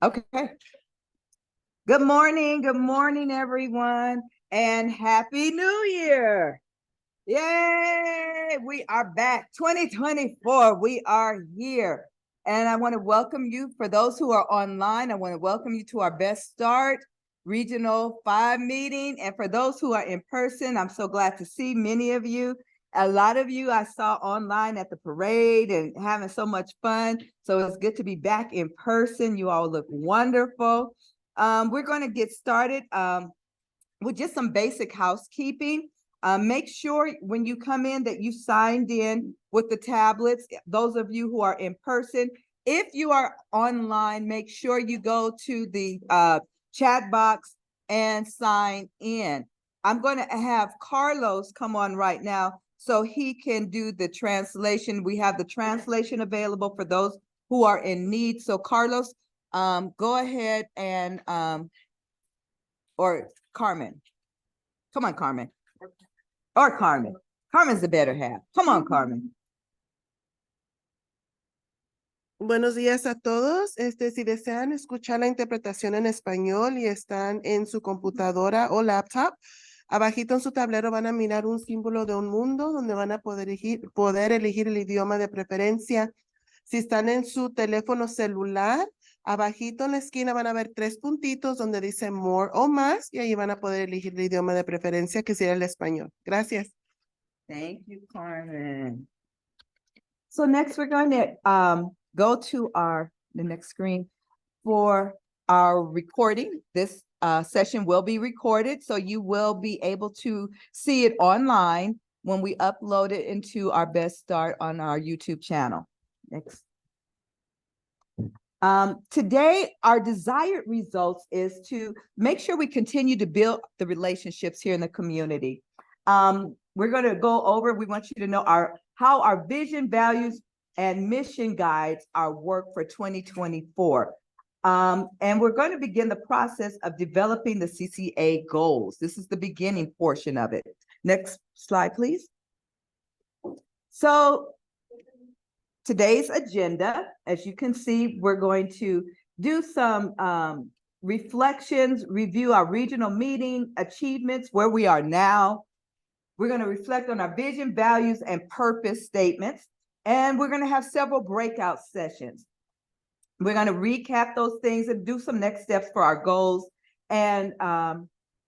Okay. Good morning, everyone, and Happy New Year. Yay! We are back. 2024, we are here. And I want to welcome you. For those who are online, I want to welcome you to our Best Start Regional 5 meeting. And for those who are in person, I'm so glad to see many of you. A lot of you I saw online at the parade and having so much fun. So it's good to be back in person. You all look wonderful. We're going to get started with just some basic housekeeping. Make sure when you come in that you signed in with the tablets. Those of you who are in person, if you are online, make sure you go to the chat box and sign in. I'm going to have Carlos come on right now so he can do the translation. We have the translation available for those who are in need. So Carlos, go ahead and or Carmen. Come on, Carmen. Or Carmen. Carmen's the better half. Come on, Carmen. Buenos días a todos. Si desean escuchar la interpretación en español y están en su computadora o laptop, abajito en su tablero van a mirar un símbolo de un mundo donde van a poder elegir el idioma de preferencia. Si están en su teléfono celular, abajito en la esquina van a ver 3 puntitos donde dice More o más y ahí van a poder elegir el idioma de preferencia que sería el español. Gracias. Thank you, Carmen. So next we're going to go to the next screen for our recording. This session will be recorded, so you will be able to see it online when we upload it into our Best Start on our YouTube channel. Next. Today, our desired results is to make sure we continue to build the relationships here in the community. We're going to go over, we want you to know how our vision, values, and mission guides our work for 2024. And we're going to begin the process of developing the CCA goals. This is the beginning portion of it. Next slide, please. So today's agenda, as you can see, we're going to do some reflections, review our regional meeting achievements, where we are now. We're going to reflect on our vision, values, and purpose statements. And we're going to have several breakout sessions. We're going to recap those things and do some next steps for our goals, and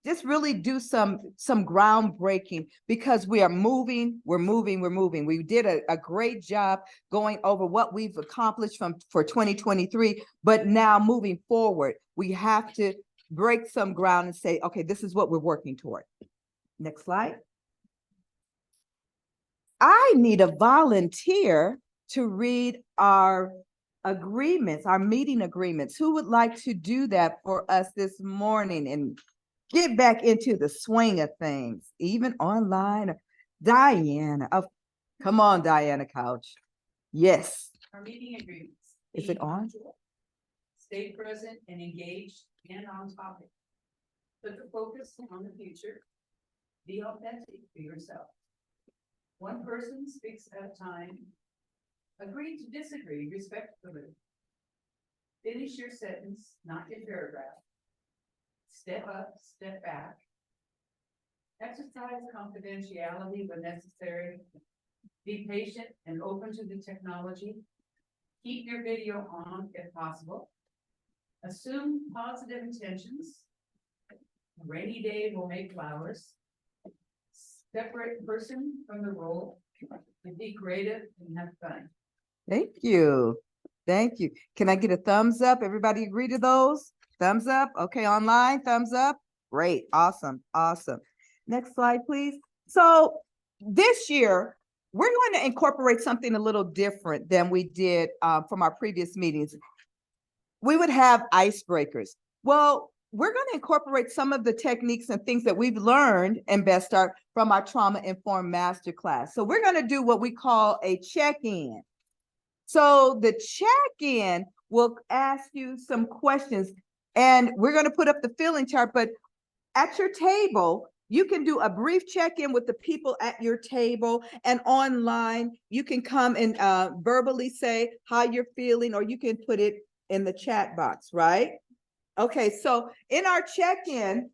just really do some groundbreaking, because we are moving, we're moving. We did a great job going over what we've accomplished for 2023, but now moving forward, we have to break some ground and say, okay, this is what we're working toward. Next slide. I need a volunteer to read our agreements, our meeting agreements. Who would like to do that for us this morning and get back into the swing of things, even online? Diana, oh, come on, Diana Couch. Yes. Our meeting agreements. Is it on? Stay present and engaged and on topic. Put the focus on the future. Be authentic for yourself. One person speaks at a time. Agree to disagree respectfully. Finish your sentence, not your paragraph. Step up, step back. Exercise confidentiality when necessary. Be patient and open to the technology. Keep your video on if possible. Assume positive intentions. A rainy day will make flowers. Separate person from the role. And be creative and have fun. Thank you. Thank you. Can I get a thumbs up? Everybody agree to those? Thumbs up. Okay, online, thumbs up. Great. Awesome. Awesome. Next slide, please. So this year, we're going to incorporate something a little different than we did from our previous meetings. We would have icebreakers. Well, we're going to incorporate some of the techniques and things that we've learned in Best Start from our trauma-informed masterclass. So we're going to do what we call a check-in. So the check-in will ask you some questions, and we're going to put up the feeling chart, but at your table, you can do a brief check-in with the people at your table, and online, you can come and verbally say how you're feeling, or you can put it in the chat box, right? Okay, so in our check-in,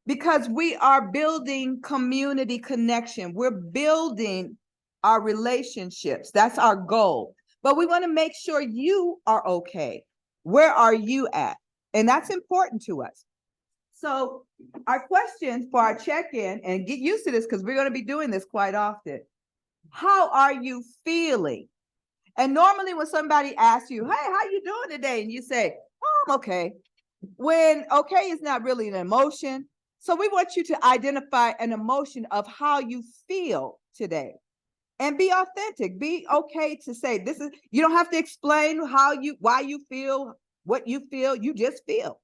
because we are building community connection, we're building our relationships. That's our goal. But we want to make sure you are okay. Where are you at? And that's important to us. So our questions for our check-in, and get used to this because we're going to be doing this quite often. How are you feeling? And normally when somebody asks you, hey, how you doing today? And you say, oh, I'm okay. When okay is not really an emotion. So we want you to identify an emotion of how you feel today and be authentic. Be okay to say this is, you don't have to explain why you feel what you feel. You just feel.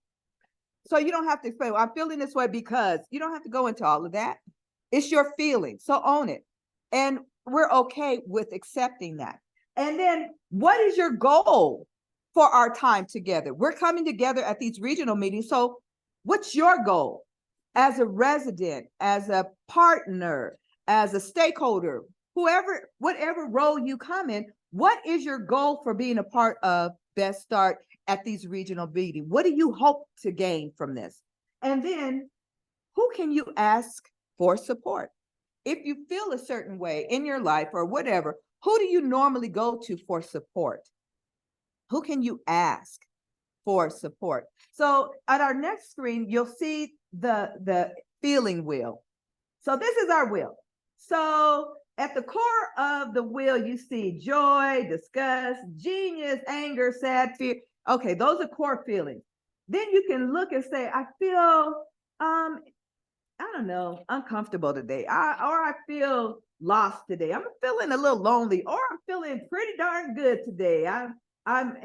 So you don't have to explain, well, I'm feeling this way because you don't have to go into all of that. It's your feeling. So own it. And we're okay with accepting that. And then what is your goal for our time together? We're coming together at these regional meetings. So what's your goal as a resident, as a partner, as a stakeholder, whatever role you come in, what is your goal for being a part of Best Start at these regional meetings? What do you hope to gain from this? And then who can you ask for support? If you feel a certain way in your life or whatever, who do you normally go to for support? Who can you ask for support? So at our next screen, you'll see the feeling wheel. So this is our wheel. So at the core of the wheel, you see joy, disgust, genius, anger, sad, fear. Okay, those are core feelings. Then you can look and say, I feel, I don't know, uncomfortable today. Or I feel lost today. I'm feeling a little lonely, or I'm feeling pretty darn good today. I'm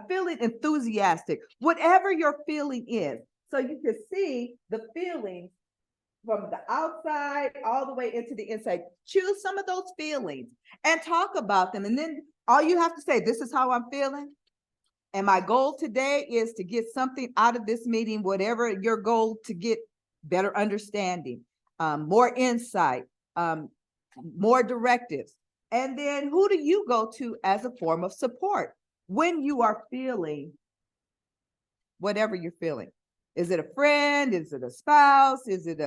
feeling enthusiastic. Whatever your feeling is, so you can see the feelings from the outside all the way into the inside. Choose some of those feelings and talk about them. And then all you have to say, this is how I'm feeling. And my goal today is to get something out of this meeting, whatever your goal, to get better understanding, more insight, more directives. And then who do you go to as a form of support when you are feeling whatever you're feeling? Is it a friend? Is it a spouse? Is it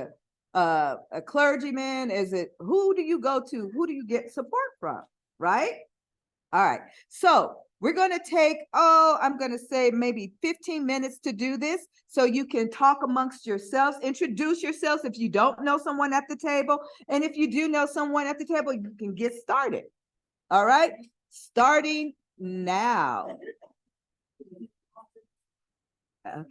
a clergyman? Is it, who do you go to? Who do you get support from? Right? All right. So we're going to take, I'm going to say maybe 15 minutes to do this. So you can talk amongst yourselves, introduce yourselves if you don't know someone at the table. And if you do know someone at the table, you can get started. All right. Starting now. Okay.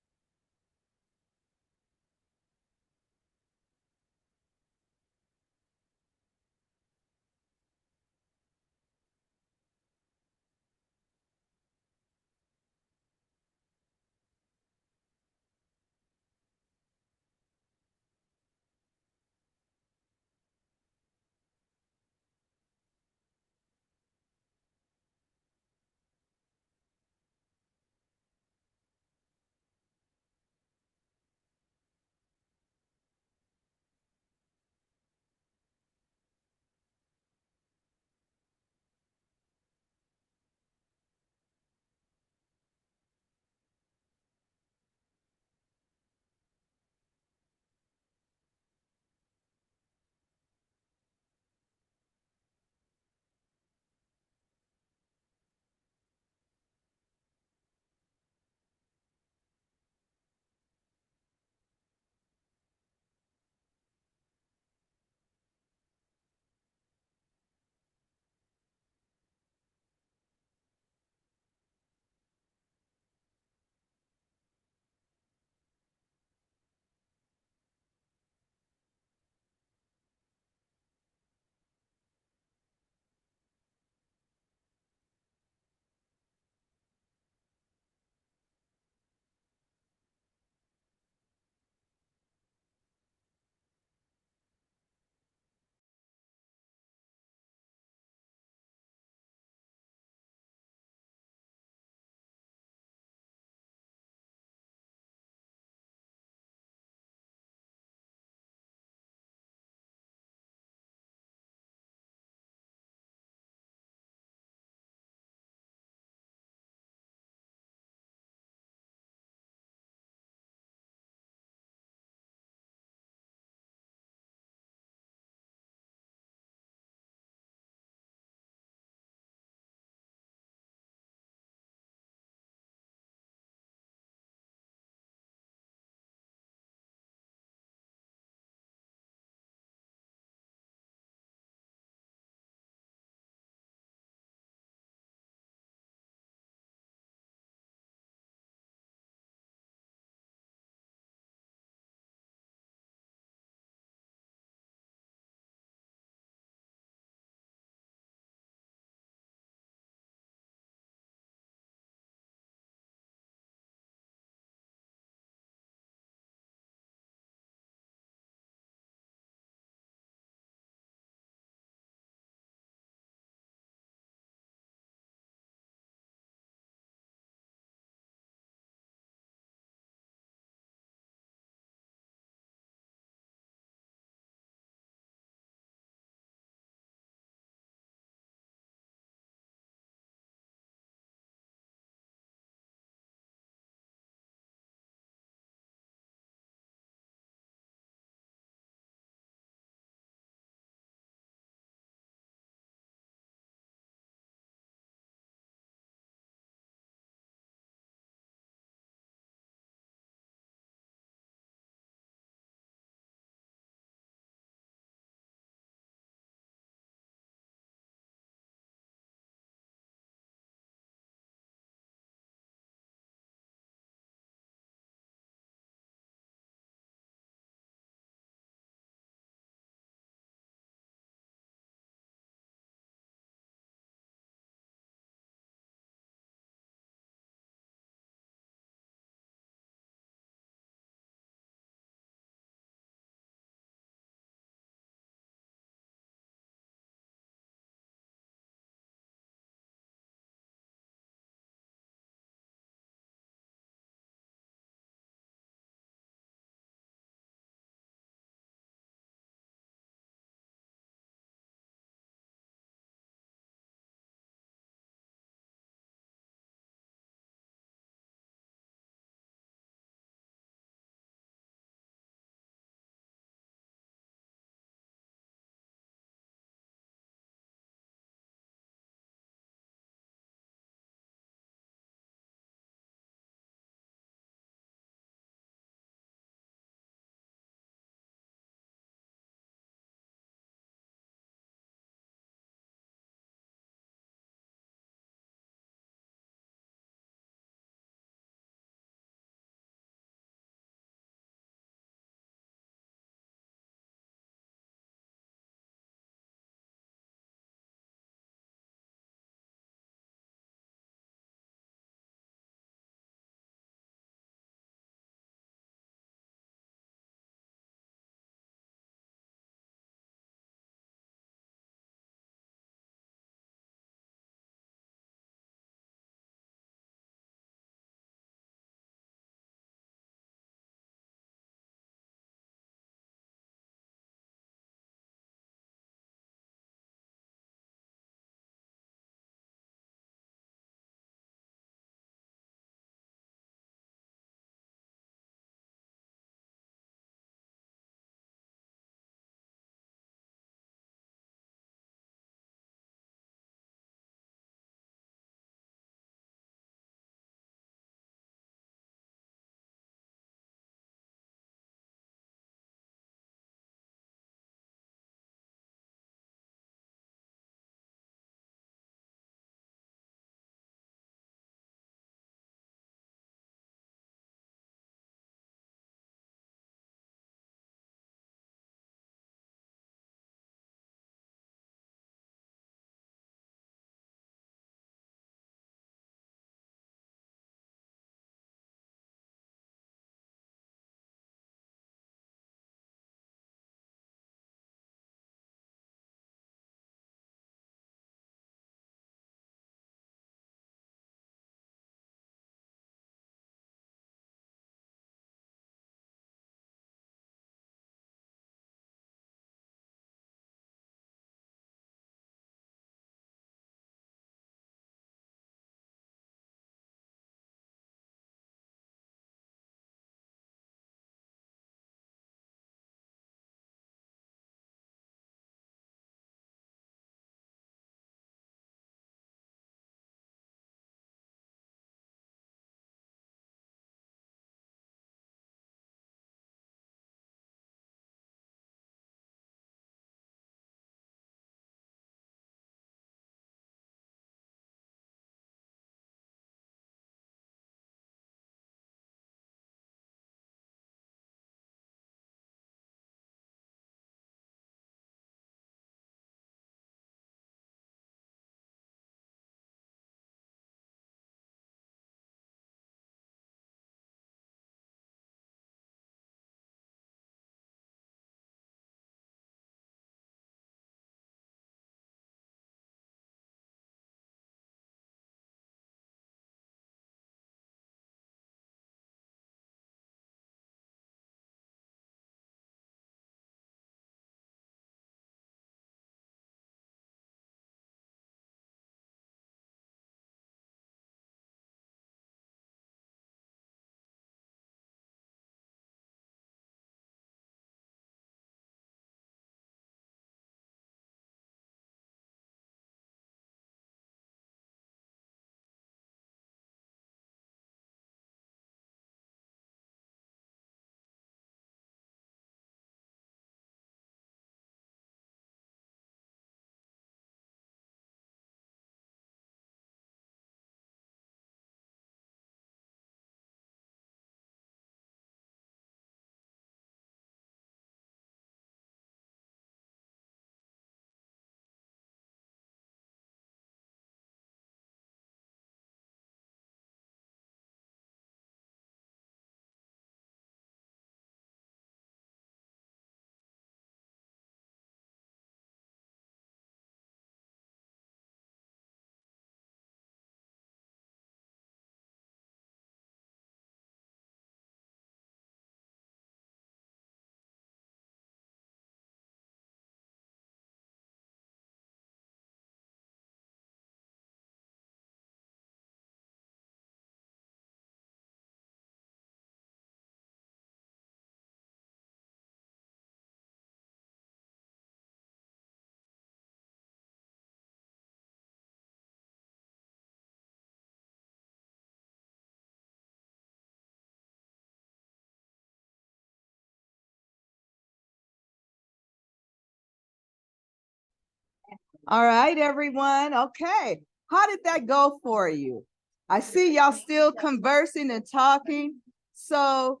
All right, everyone. Okay. How did that go for you? I see y'all still conversing and talking. So,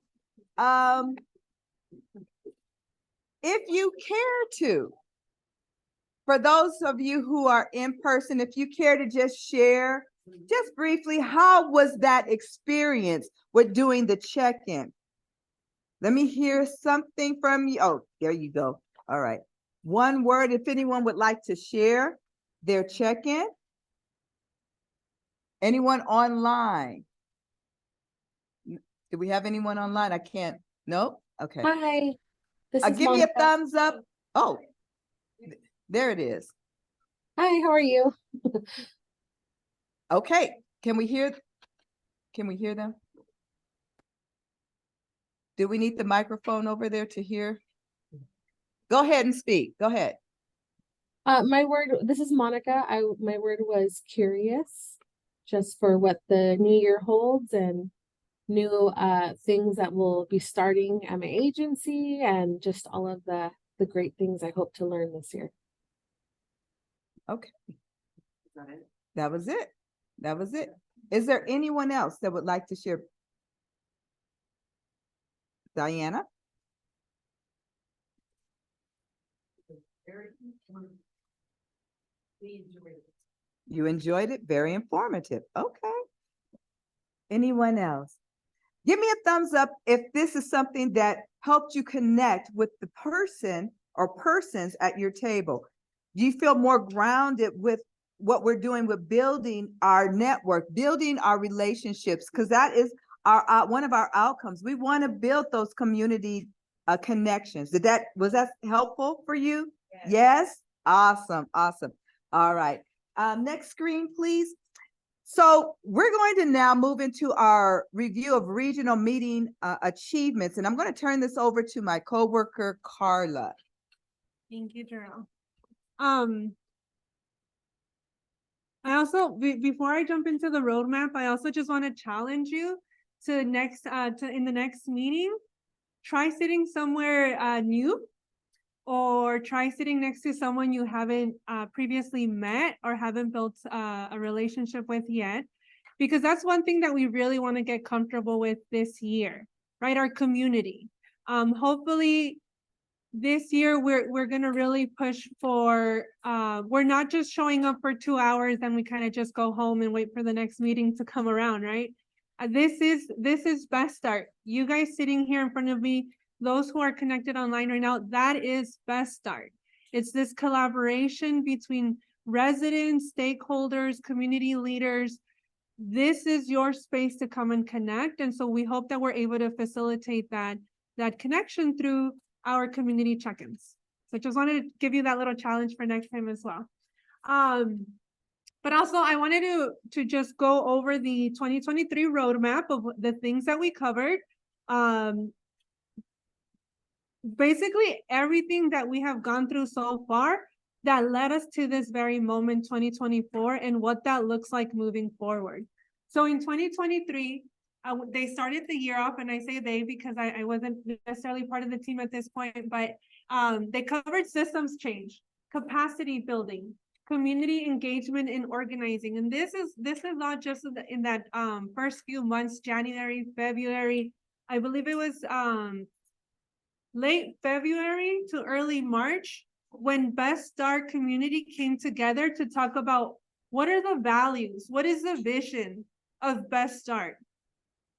if you care to, for those of you who are in person, if you care to just share, just briefly, how was that experience with doing the check-in? Let me hear something from you. Oh, there you go. All right. One word, if anyone would like to share their check-in. Anyone online? Do we have anyone online? I can't. Nope. Okay. Hi, this is Give me a Monica. thumbs up. Oh, there it is. Hi, how are you? Okay. Can we hear them? Do we need the microphone over there to hear? Go ahead and speak. Go ahead. This is Monica. My word was curious, just for what the new year holds and new things that will be starting at my agency and just all of the great things I hope to learn this year. Okay. That was it. That was it. Is there anyone else that would like to share? Diana? Very informative. We enjoyed it. You enjoyed it? Very informative. Okay. Anyone else? Give me a thumbs up if this is something that helped you connect with the person or persons at your table. Do you feel more grounded with what we're doing with building our network, building our relationships? Because that is our one of our outcomes. We want to build those community connections. Was that helpful for you? Yes. Yes? Awesome, awesome. All right. Next screen, please. So we're going to now move into our review of regional meeting achievements, and I'm going to turn this over to my coworker, Carla. Thank you, Jerome. I also, before I jump into the roadmap, I also just want to challenge you to in the next meeting, try sitting somewhere new, or try sitting next to someone you haven't previously met or haven't built a relationship with yet, because that's one thing that we really want to get comfortable with this year, right? Our community. Hopefully this year we're gonna really push for we're not just showing up for 2 hours and we kind of just go home and wait for the next meeting to come around, right? This is Best Start. You guys sitting here in front of me, those who are connected online right now, that is Best Start. It's this collaboration between residents, stakeholders, community leaders. This is your space to come and connect, and so we hope that we're able to facilitate that connection through our community check-ins. So just wanted to give you that little challenge for next time as well. But also I wanted to just go over the 2023 roadmap of the things that we covered. Basically everything that we have gone through so far that led us to this very moment, 2024, and what that looks like moving forward. So in 2023, they started the year off, and I say they because I wasn't necessarily part of the team at this point, but they covered systems change, capacity building, community engagement and organizing. And this is not just in that first few months, January, February. I believe it was late February to early March when Best Start community came together to talk about what are the values, what is the vision of Best Start.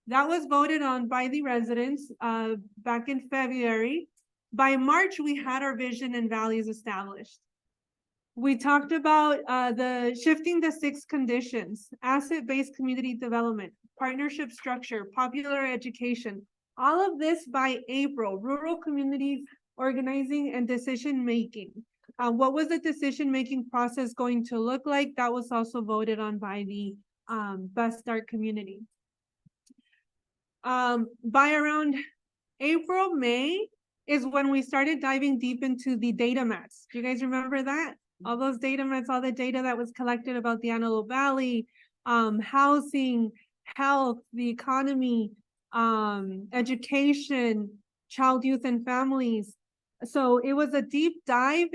That was voted on by the residents back in February. By March, we had our vision and values established. We talked about the shifting the 6 conditions: asset-based community development, partnership structure, popular education. All of this by April, rural communities organizing and decision-making. What was the decision-making process going to look like? That was also voted on by the Best Start community. By around April, May is when we started diving deep into the data mats. Do you guys remember that? All those data mats, all the data that was collected about the Antelope Valley, housing, health, the economy, education, child, youth, and families. So it was a deep dive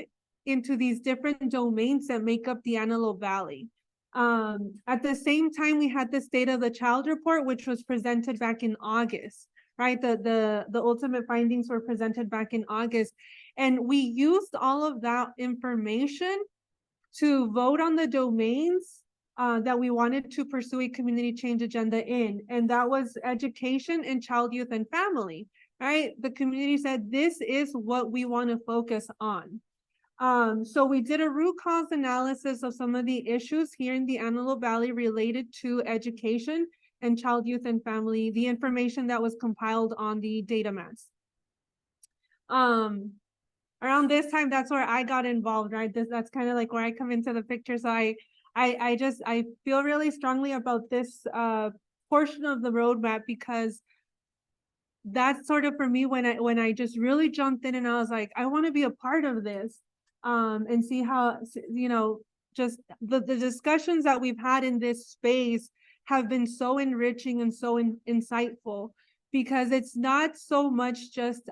into these different domains that make up the Antelope Valley. At the same time, we had the State of the Child report, which was presented back in August, right? The ultimate findings were presented back in August. And we used all of that information to vote on the domains that we wanted to pursue a community change agenda in. And that was education and child, youth, and family, right? The community said, this is what we want to focus on. So we did a root cause analysis of some of the issues here in the Antelope Valley related to education and child, youth, and family, the information that was compiled on the data mass. Around this time, that's where I got involved, right? That's kind of like where I come into the picture. So I feel really strongly about this portion of the roadmap, because that's sort of for me when I just really jumped in and I was like, I want to be a part of this, and see how, you know, just the discussions that we've had in this space have been so enriching and so insightful, because it's not so much just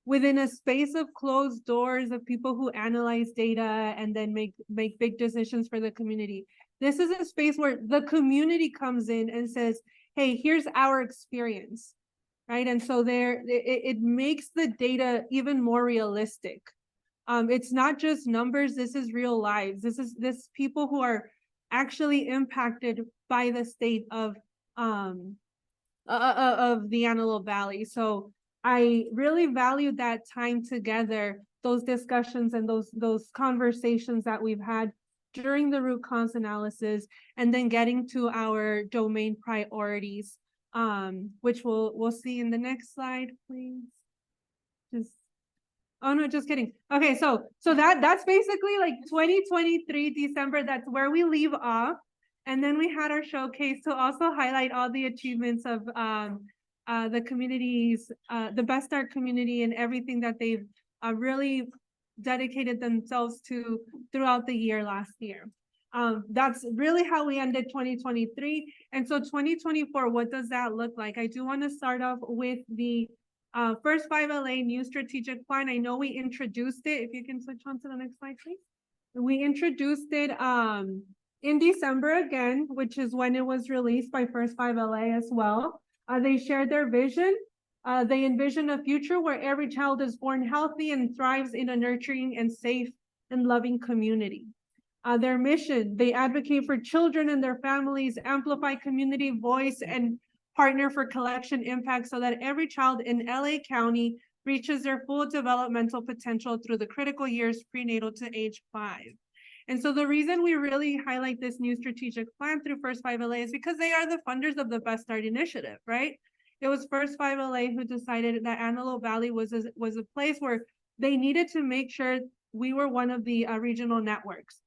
within a space of closed doors of people who analyze data and then make big decisions for the community. This is a space where the community comes in and says, hey, here's our experience, right? And so it makes the data even more realistic. It's not just numbers, this is real lives. This people who are actually impacted by the state of the Antelope Valley. So I really valued that time together, those discussions and those conversations that we've had during the root cause analysis, and then getting to our domain priorities, which we'll see in the next slide, please. Oh no, just kidding. Okay, so that's basically like 2023 December. That's where we leave off, and then we had our showcase to also highlight all the achievements of the communities, the Best Start community, and everything that they've really dedicated themselves to throughout the year last year. That's really how we ended 2023. And so 2024, what does that look like? I do want to start off with the First 5LA new strategic plan. I know we introduced it. If you can switch on to the next slide, please. We introduced it in December again, which is when it was released by First 5LA as well. They shared their vision. They envision a future where every child is born healthy and thrives in a nurturing and safe and loving community. Their mission, they advocate for children and their families, amplify community voice, and partner for collection impact so that every child in LA County reaches their full developmental potential through the critical years prenatal to age 5. And so the reason we really highlight this new strategic plan through First 5LA is because they are the funders of the Best Start initiative, right? It was First 5LA who decided that Antelope Valley was a place where they needed to make sure we were one of the regional networks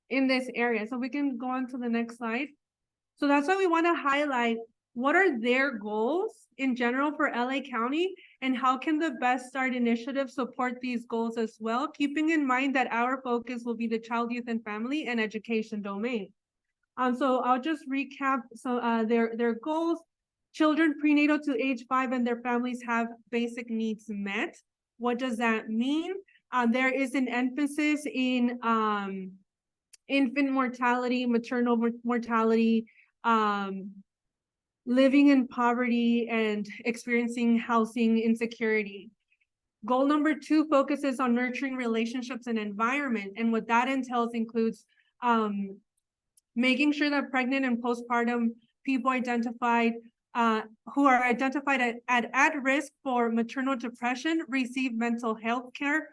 in this area. So we can go on to the next slide. So that's why we want to highlight what are their goals in general for LA County, and how can the Best Start initiative support these goals as well, keeping in mind that our focus will be the child, youth, and family and education domain. So I'll just recap their goals. Children prenatal to age 5 and their families have basic needs met. What does that mean? There is an emphasis in infant mortality, maternal mortality, living in poverty, and experiencing housing insecurity. Goal number 2 focuses on nurturing relationships and environment. And what that entails includes making sure that pregnant and postpartum people identified who are identified at risk for maternal depression receive mental health care.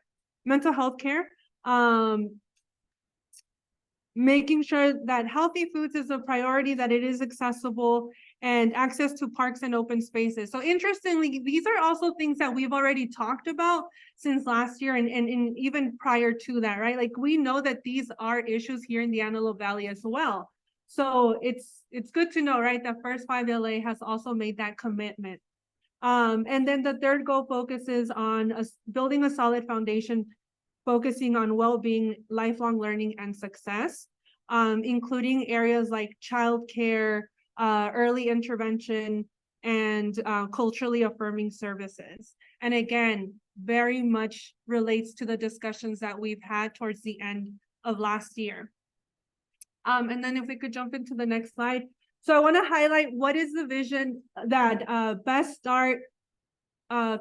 Making sure that healthy foods is a priority, that it is accessible, and access to parks and open spaces. So interestingly, these are also things that we've already talked about since last year and even prior to that, right? Like we know that these are issues here in the Antelope Valley as well. So it's good to know, right, that First 5LA has also made that commitment. And then the third goal focuses on building a solid foundation, focusing on well-being, lifelong learning, and success, including areas like childcare, early intervention, and culturally affirming services. And again, very much relates to the discussions that we've had towards the end of last year. And then if we could jump into the next slide. So I want to highlight what is the vision that Best Start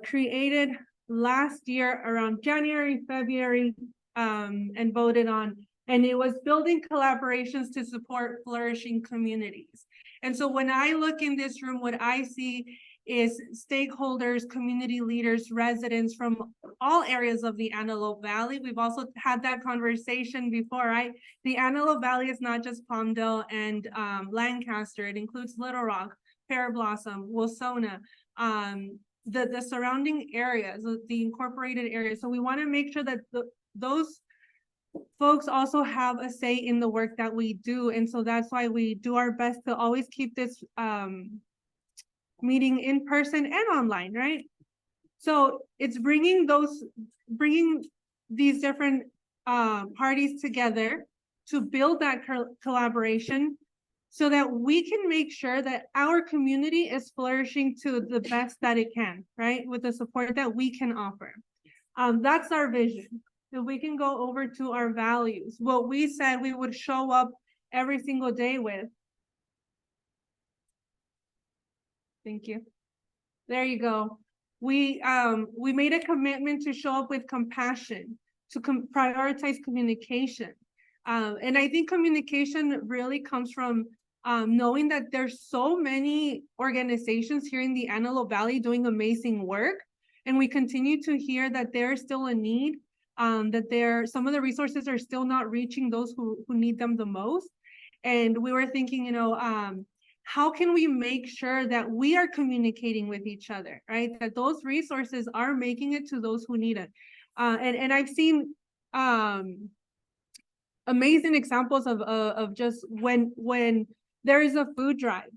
created last year around January, February, and voted on. And it was building collaborations to support flourishing communities. And so when I look in this room, what I see is stakeholders, community leaders, residents from all areas of the Antelope Valley. We've also had that conversation before, right? The Antelope Valley is not just Palmdale and Lancaster. It includes Little Rock, Pear Blossom, Wosona, the surrounding areas, the incorporated areas. So we want to make sure that those folks also have a say in the work that we do. And so that's why we do our best to always keep this meeting in person and online, right? So it's bringing these different parties together to build that collaboration so that we can make sure that our community is flourishing to the best that it can, right? With the support that we can offer. That's our vision. If we can go over to our values, what we said we would show up every single day with. Thank you. There you go. We made a commitment to show up with compassion, to prioritize communication. And I think communication really comes from knowing that there's so many organizations here in the Antelope Valley doing amazing work. And we continue to hear that there's still a need, that some of the resources are still not reaching those who need them the most. And we were thinking, you know, how can we make sure that we are communicating with each other, right? That those resources are making it to those who need it. And I've seen amazing examples of just when there is a food drive.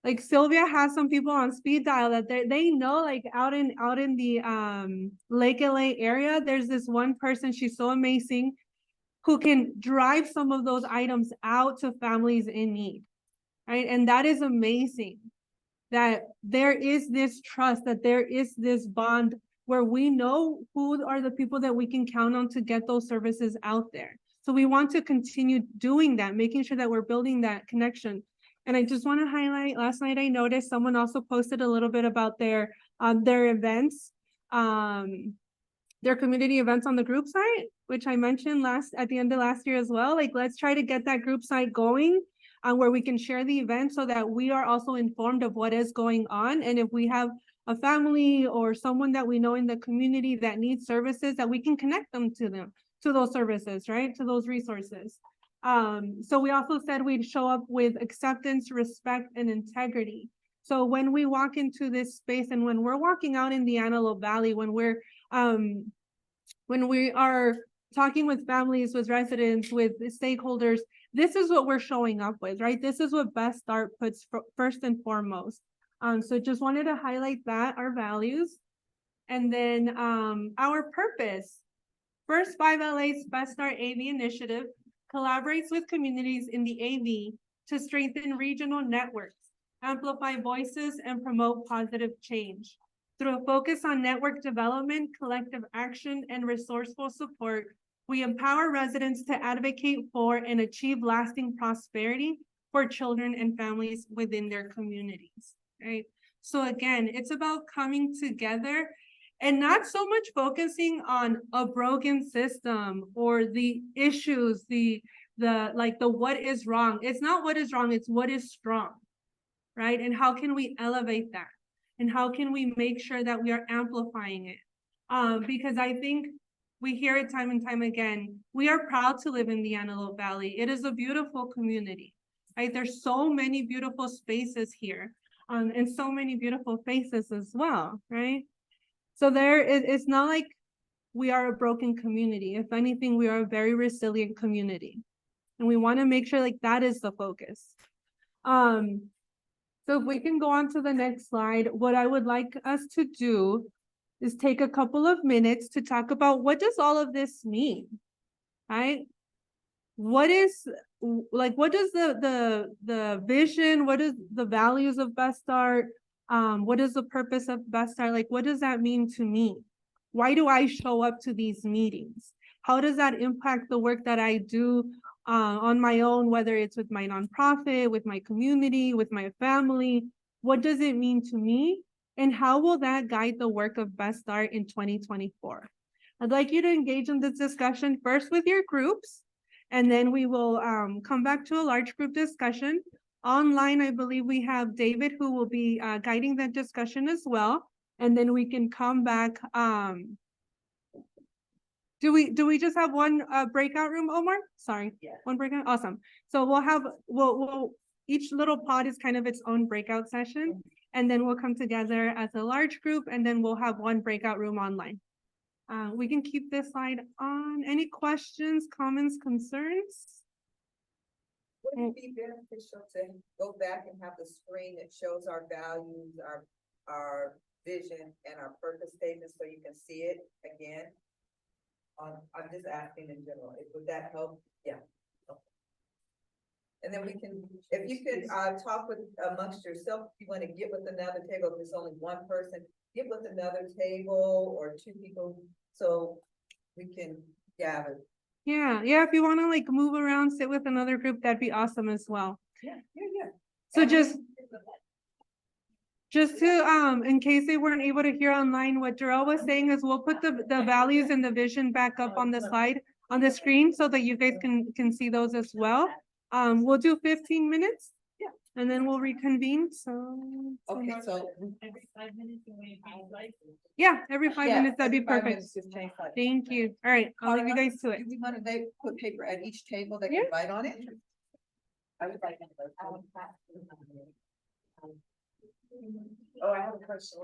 Like Sylvia has some people on speed dial that they know, like out in the Lake LA area, there's this one person, she's so amazing, who can drive some of those items out to families in need. Right. And that is amazing that there is this trust, that there is this bond where we know who are the people that we can count on to get those services out there. So we want to continue doing that, making sure that we're building that connection. And I just want to highlight, last night I noticed someone also posted a little bit about their events, their community events on the group site, which I mentioned at the end of last year as well. Like, let's try to get that group site going. Where we can share the event so that we are also informed of what is going on. And if we have a family or someone that we know in the community that needs services, that we can connect them to those services, right? To those resources. So we also said we'd show up with acceptance, respect, and integrity. So when we walk into this space and when we're walking out in the Antelope Valley, when we are talking with families, with residents, with stakeholders, this is what we're showing up with, right? This is what Best Start puts first and foremost. So just wanted to highlight that, our values. And then our purpose. First 5LA's Best Start AV initiative collaborates with communities in the AV to strengthen regional networks, amplify voices, and promote positive change. Through a focus on network development, collective action, and resourceful support, we empower residents to advocate for and achieve lasting prosperity for children and families within their communities, right? So again, it's about coming together and not so much focusing on a broken system or the issues, the what is wrong. It's not what is wrong, it's what is strong, right? And how can we elevate that? And how can we make sure that we are amplifying it? Because I think we hear it time and time again. We are proud to live in the Antelope Valley. It is a beautiful community, right? There's so many beautiful spaces here, and so many beautiful faces as well, right? So it's not like we are a broken community. If anything, we are a very resilient community. And we want to make sure like that is the focus. So if we can go on to the next slide, what I would like us to do is take a couple of minutes to talk about what does all of this mean, right? What like, what does the vision, what is the values of Best Start? What is the purpose of Best Start? Like, what does that mean to me? Why do I show up to these meetings? How does that impact the work that I do on my own, whether it's with my nonprofit, with my community, with my family? What does it mean to me? And how will that guide the work of Best Start in 2024? I'd like you to engage in this discussion first with your groups, and then we will come back to a large group discussion. Online, I believe we have David who will be guiding that discussion as well. And then we can come back. Do we just have one breakout room, Omar? Sorry. Yeah. One breakout, awesome. So we'll each little pod is kind of its own breakout session. And then we'll come together as a large group, and then we'll have one breakout room online. We can keep this slide on. Any questions, comments, concerns? Would it be beneficial to go back and have the screen that shows our values, our vision and our purpose statements so you can see it again? I'm just asking in general, would that help? Yeah. Okay. And then we can, if you could, talk with amongst yourself, if you want to get with another table, if there's only one person, get with another table or two people, so we can gather. Yeah, if you want to like move around, sit with another group, that'd be awesome as well. Yeah. So And just to, in case they weren't able to hear online, what Jarrell was saying is we'll put the values and the vision back up on the slide, on the screen, so that you guys can see those as well. We'll do 15 minutes. Yeah. And then we'll reconvene, so. Okay, so. Every 5 minutes, you may be like. Yeah, every 5 Yeah, minutes, that'd be every 5 perfect. minutes, just change slides. Thank you. All right, I'll leave you guys to it. Do we want to, they put paper at each table, they Yeah. can write on it? I would like. Oh, I have a question.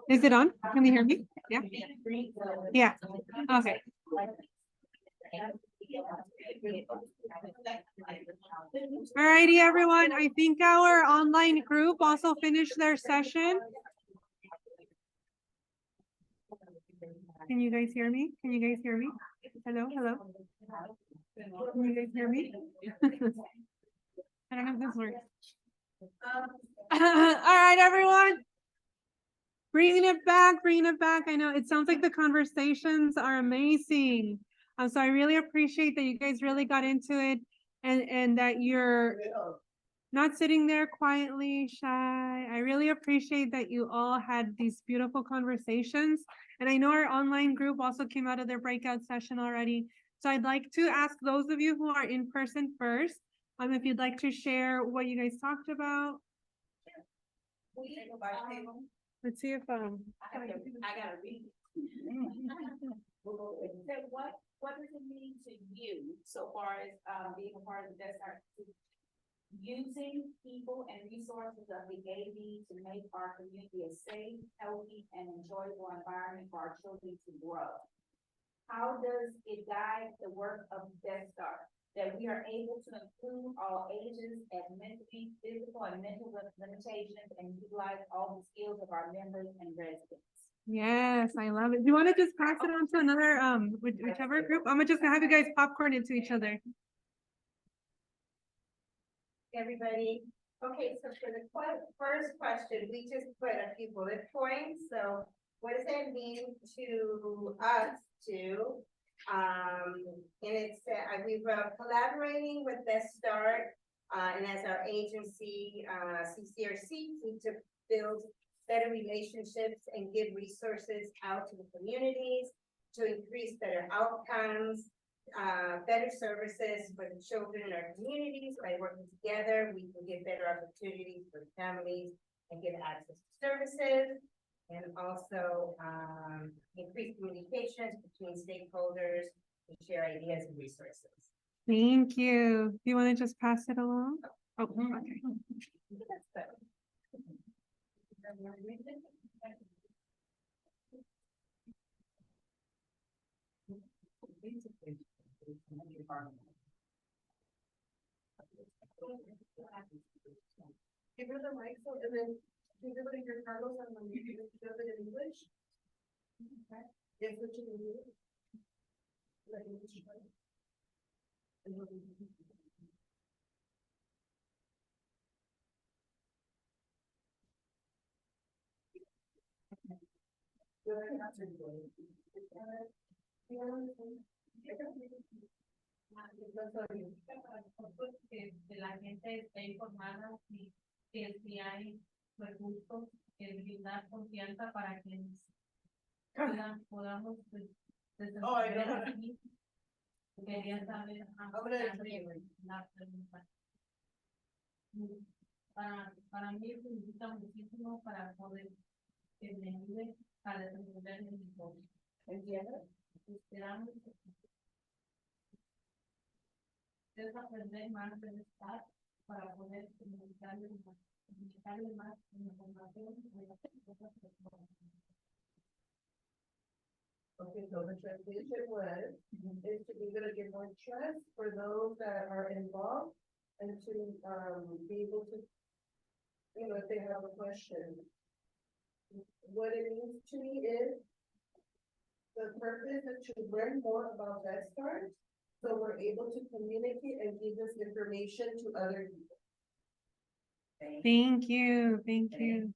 Is it on? Can you hear me? Yeah. Yeah. Okay. Alrighty, everyone. I think our online group also finished their session. Can you guys hear me? Can you guys hear me? Hello, hello. Can you guys hear me? I don't know if this works. All right, everyone. Bringing it back, bringing it back. I know it sounds like the conversations are amazing. So I really appreciate that you guys really got into it and that you're not sitting there quietly shy. I really appreciate that you all had these beautiful conversations. And I know our online group also came out of their breakout session already. So I'd like to ask those of you who are in person first, if you'd like to share what you guys talked about. Let's see if I gotta read. So what does it mean to you so far as being a part of the Best Art? Using people and resources of the AV to make our community a safe, healthy, and enjoyable environment for our children to grow. How does it guide the work of Best Art? That we are able to include all ages and mentally, physical, and mental limitations and utilize all the skills of our members and residents. yes, I love it. Do you want to just pass it on to another whichever group? I'm just gonna have you guys popcorn into each other. Everybody, okay, so for the first question, we just put a few bullet points, so what does that mean to us too? And it's, we were collaborating with Best Start, and as our agency, CCRC, to build better relationships and give resources out to the communities to increase better outcomes, better services for the children in our communities. By working together, we can get better opportunities for families and get access to services, and also increase communications between stakeholders and share ideas and resources. Thank you. Do you want to just pass it along? Oh, okay. That's better. Give her the mic, so, and then give everybody your Carlos and then you do it in English. Okay. Yes, what you can do. Let me try. And we'll do- Que la gente esté informada y que si hay recursos que brindar confianza para que podamos desenvolver aquí. Quería saber la pregunta. Para mí es muchísimo para poder que me ayude a desenvolver mi negocio. ¿Entiendes? Esperamos es aprender más de estar para poder comunicarle más información de las cosas que podemos. Okay, so the translation was, is to be able to get more trust for those that are involved and to, be able to, you know, if they have a question. What it means to me is the purpose is to learn more about Best Start, so we're able to communicate and give this information to other people. Thank you. Thank you.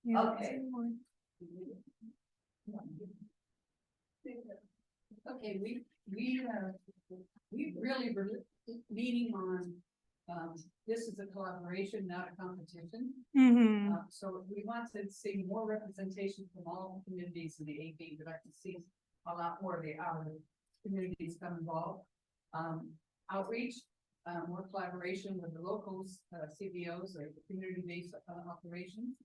Yeah, Okay. someone. Okay, we really were meeting on, this is a collaboration, not a competition. Mhm. So we want to see more representation from all communities in the AV. We'd like to see a lot more of the outer communities come involved. Outreach, more collaboration with the locals, CBOs or community-based operations.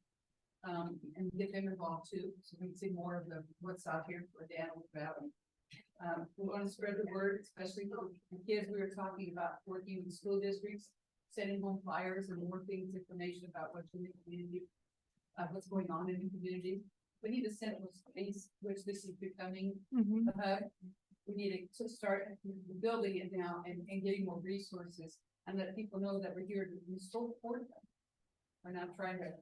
And get them involved too, so we can see more of what's out here for the Antelope Valley. We want to spread the word, especially for the kids. We were talking about working with school districts sending home flyers and more things, information about what's in the community, what's going on in the community. We need a central space, which this is becoming Mhm. the hub. We need to start building it now and getting more resources and let people know that we're here to support them. We're not trying to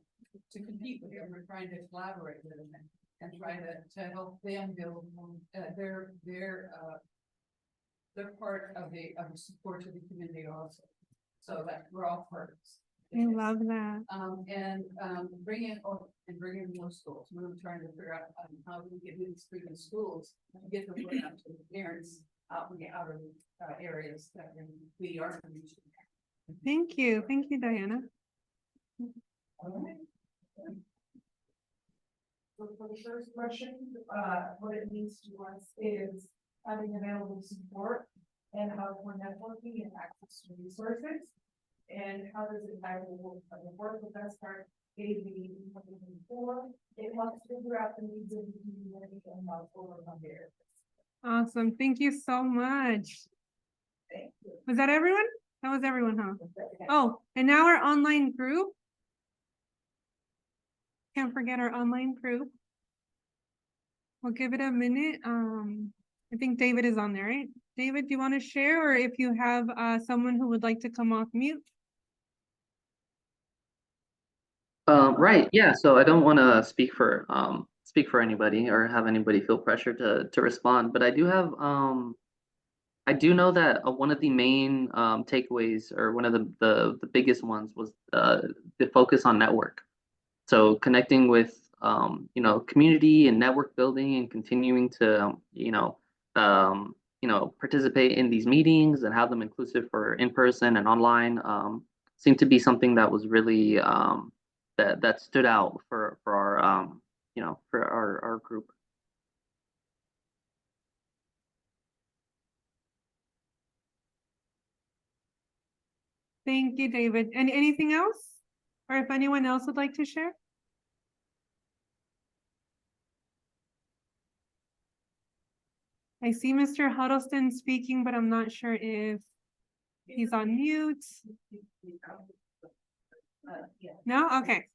compete with them, we're trying to collaborate with them and try to help them build they're part of the support to the community also. So that we're all partners. I love that. Bring in more schools. We're trying to figure out how we get these freaking schools, get the word out to the parents out in the outer areas that we are reaching. Thank you, Diana. So for the first question, what it means to us is having available support and how we're networking and access to resources. And how does it impact the work with Best Start AV 2024? It helps figure out the needs of the community and help overcome barriers. Awesome, thank you so much. Thank you. Was that everyone? That was everyone, huh? Oh, and now our online group. Can't forget our online group. We'll give it a minute. I think David is on there, right? David, do you want to share, or if you have someone who would like to come off mute? Right, yeah, so I don't want to speak for anybody or have anybody feel pressure to respond, but I do have I do know that one of the main takeaways, or one of the biggest ones, was the focus on network. So connecting with community and network building and continuing to participate in these meetings and have them inclusive for in-person and online seemed to be something that was really that stood out for our for our group. Thank you, David. And anything else? Or if anyone else would like to share? I see Mr. Huddleston speaking, but I'm not sure if he's on mute. No? Okay.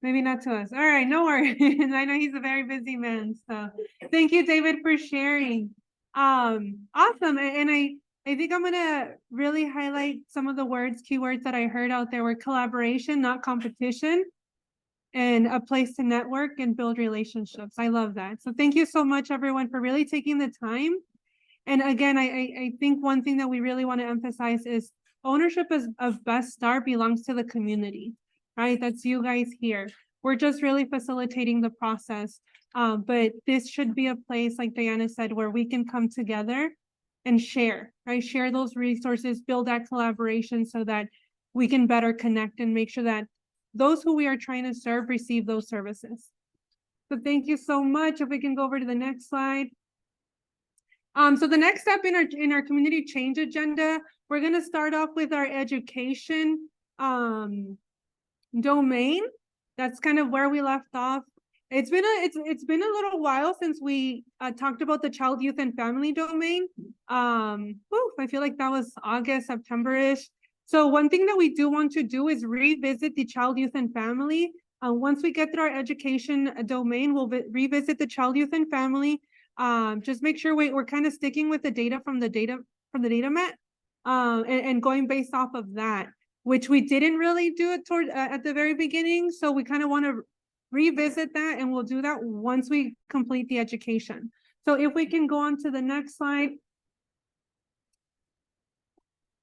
Maybe not to us. All right, no worries. I know he's a very busy man, so thank you, David, for sharing. Awesome. And I think I'm gonna really highlight some of the keywords that I heard out there were collaboration, not competition, and a place to network and build relationships. I love that. So thank you so much, everyone, for really taking the time. And again, I think one thing that we really want to emphasize is ownership of Best Start belongs to the community, right? That's you guys here. We're just really facilitating the process. But this should be a place, like Diana said, where we can come together and share, right? Share those resources, build that collaboration so that we can better connect and make sure that those who we are trying to serve receive those services. So thank you so much. If we can go over to the next slide. So the next step in our community change agenda, we're going to start off with our education domain. That's kind of where we left off. It's been a little while since we talked about the child, youth, and family domain. I feel like that was August, September-ish. So one thing that we do want to do is revisit the child, youth, and family. Once we get through our education domain, we'll revisit the child, youth, and family. Just make sure we're kind of sticking with the data from the data mat, and going based off of that, which we didn't really do it at the very beginning. So we kind of want to revisit that, and we'll do that once we complete the education. So if we can go on to the next slide.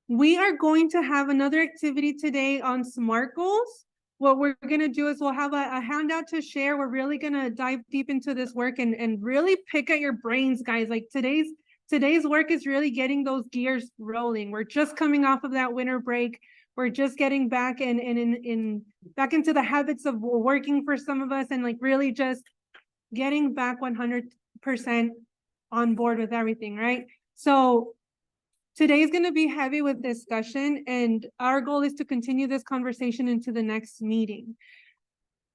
We are going to have another activity today on SMART goals. What we're going to do is we'll have a handout to share. We're really going to dive deep into this work and really pick at your brains, guys. Like today's work is really getting those gears rolling. We're just coming off of that winter break. We're just getting back back into the habits of working for some of us, and like really just getting back 100% on board with everything, right? So today is going to be heavy with discussion, and our goal is to continue this conversation into the next meeting.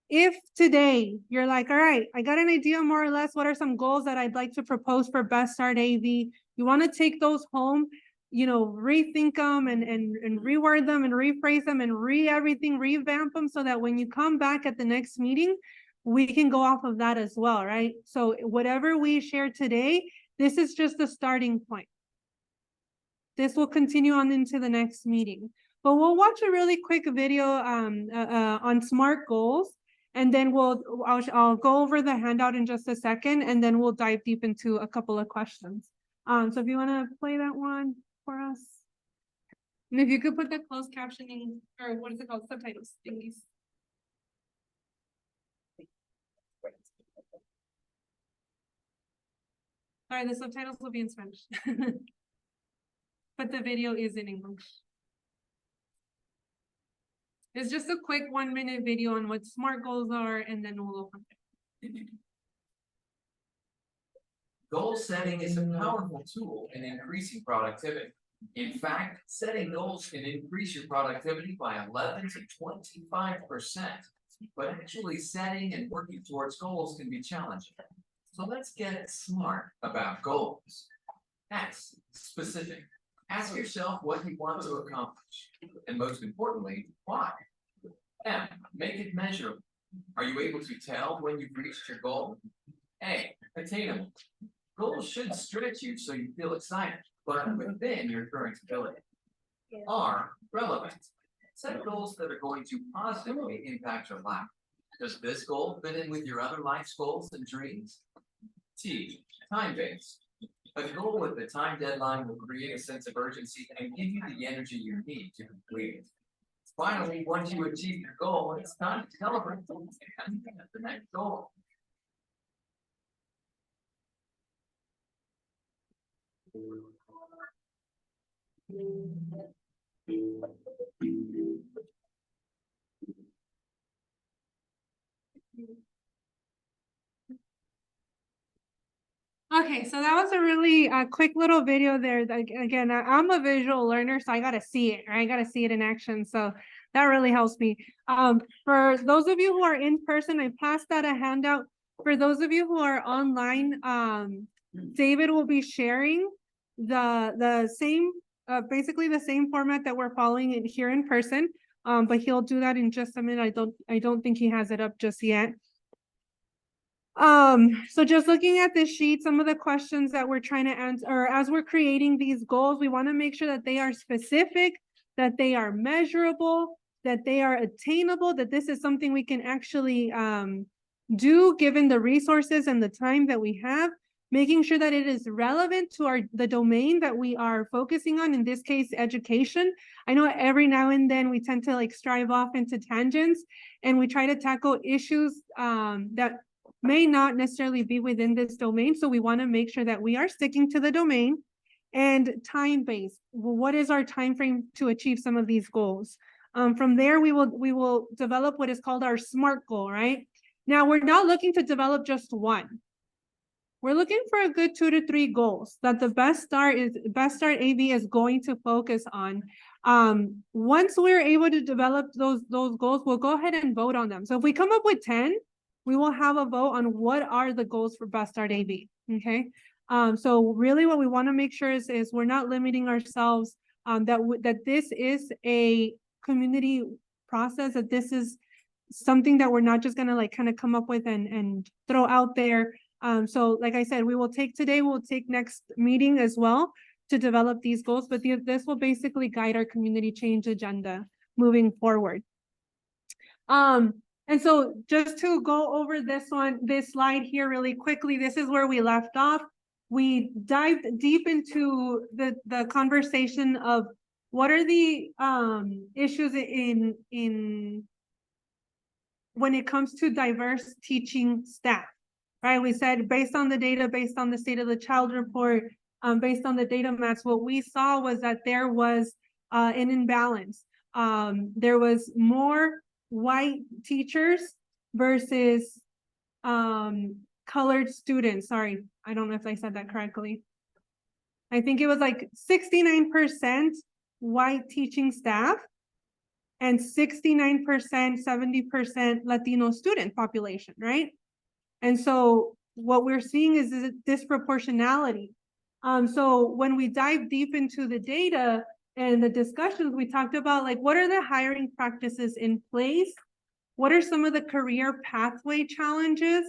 If today you're like, all right, I got an idea more or less, what are some goals that I'd like to propose for Best Start AV? You want to take those home. rethink them and reword them and rephrase them and everything, revamp them so that when you come back at the next meeting, we can go off of that as well, right? So whatever we share today, this is just the starting point. This will continue on into the next meeting, but we'll watch a really quick video on SMART goals, and then I'll go over the handout in just a second, and then we'll dive deep into a couple of questions. So if you want to play that one for us, and if you could put the closed captioning, or what is it called, subtitles thingies. Sorry, the subtitles will be in Spanish. But the video is in English. It's just a quick 1-minute video on what SMART goals are, and then we'll go from there. Goal setting is a powerful tool in increasing productivity. In fact, setting goals can increase your productivity by 11 to 25%. But actually setting and working towards goals can be challenging. So let's get smart about goals. X, specific. Ask yourself what you want to accomplish. And most importantly, why? M, make it measurable. Are you able to tell when you've reached your goal? A, attainable. Goals should stretch you so you feel excited, but within your current ability. R, relevant. Set goals that are going to positively impact your life. Does this goal fit in with your other life's goals and dreams? T, time-based. A goal with a time deadline will create a sense of urgency and give you the energy you need to complete it. Finally, once you achieve your goal, it's time to celebrate and the next goal. Okay, so that was a really quick little video there. Again, I'm a visual learner, so I gotta see it, right? I gotta see it in action. So that really helps me. For those of you who are in person, I passed out a handout. For those of you who are online, David will be sharing the same, basically the same format that we're following it here in person. But he'll do that in just a minute. I don't think he has it up just yet. So just looking at this sheet, some of the questions that we're trying to answer, or as we're creating these goals, we want to make sure that they are specific, that they are measurable, that they are attainable, that this is something we can actually do given the resources and the time that we have, making sure that it is relevant to the domain that we are focusing on, in this case, education. I know every now and then we tend to like strive off into tangents, and we try to tackle issues that may not necessarily be within this domain. So we want to make sure that we are sticking to the domain. And time-based. Well, what is our time frame to achieve some of these goals? From there, we will develop what is called our SMART goal, right? Now, we're not looking to develop just one. We're looking for a good 2 to 3 goals that the Best Start AV is going to focus on. Once we're able to develop those goals, we'll go ahead and vote on them. So if we come up with 10, we will have a vote on what are the goals for Best Start AV, okay? So really what we want to make sure is we're not limiting ourselves, that this is a community process, that this is something that we're not just going to like kind of come up with and throw out there. So like I said, we'll take next meeting as well to develop these goals, but this will basically guide our community change agenda moving forward. And so just to go over this slide here really quickly, this is where we left off. We dived deep into the conversation of what are the issues in when it comes to diverse teaching staff, right? We said based on the data, based on the State of the Child report, based on the data maps, what we saw was that there was an imbalance. There was more white teachers versus colored students. Sorry, I don't know if I said that correctly. I think it was like 69% white teaching staff and 69%, 70% Latino student population, right? And so what we're seeing is a disproportionality So when we dive deep into the data and the discussions, we talked about like, what are the hiring practices in place? What are some of the career pathway challenges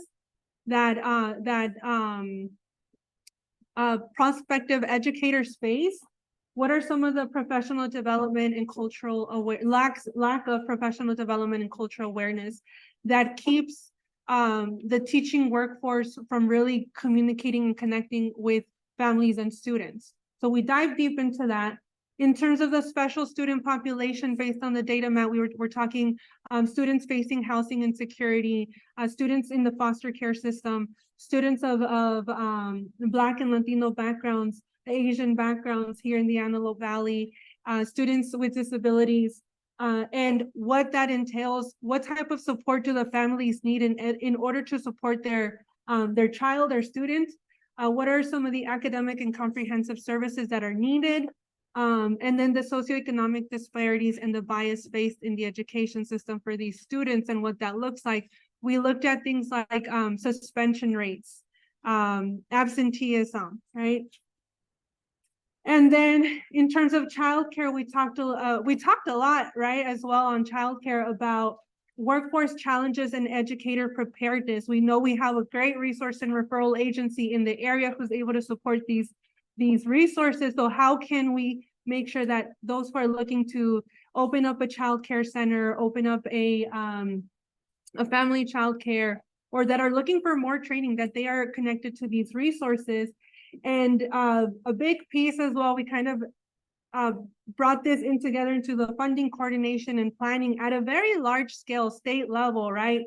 that prospective educators face? What are some of the professional development and cultural lack of professional development and cultural awareness that keeps the teaching workforce from really communicating and connecting with families and students? So we dive deep into that. In terms of the special student population, based on the data map, we're talking students facing housing insecurity, students in the foster care system, students of Black and Latino backgrounds, Asian backgrounds here in the Antelope Valley, students with disabilities, and what that entails. What type of support do the families need in order to support their child, their student? What are some of the academic and comprehensive services that are needed? And then the socioeconomic disparities and the bias faced in the education system for these students and what that looks like. We looked at things like suspension rates, absenteeism, right? And then in terms of childcare, we talked a lot, right, as well on childcare about workforce challenges and educator preparedness. We know we have a great resource and referral agency in the area who's able to support these resources. So how can we make sure that those who are looking to open up a childcare center, open up a family childcare, or that are looking for more training, that they are connected to these resources? And a big piece as well, we kind of brought this in together into the funding coordination and planning at a very large scale, state level, right?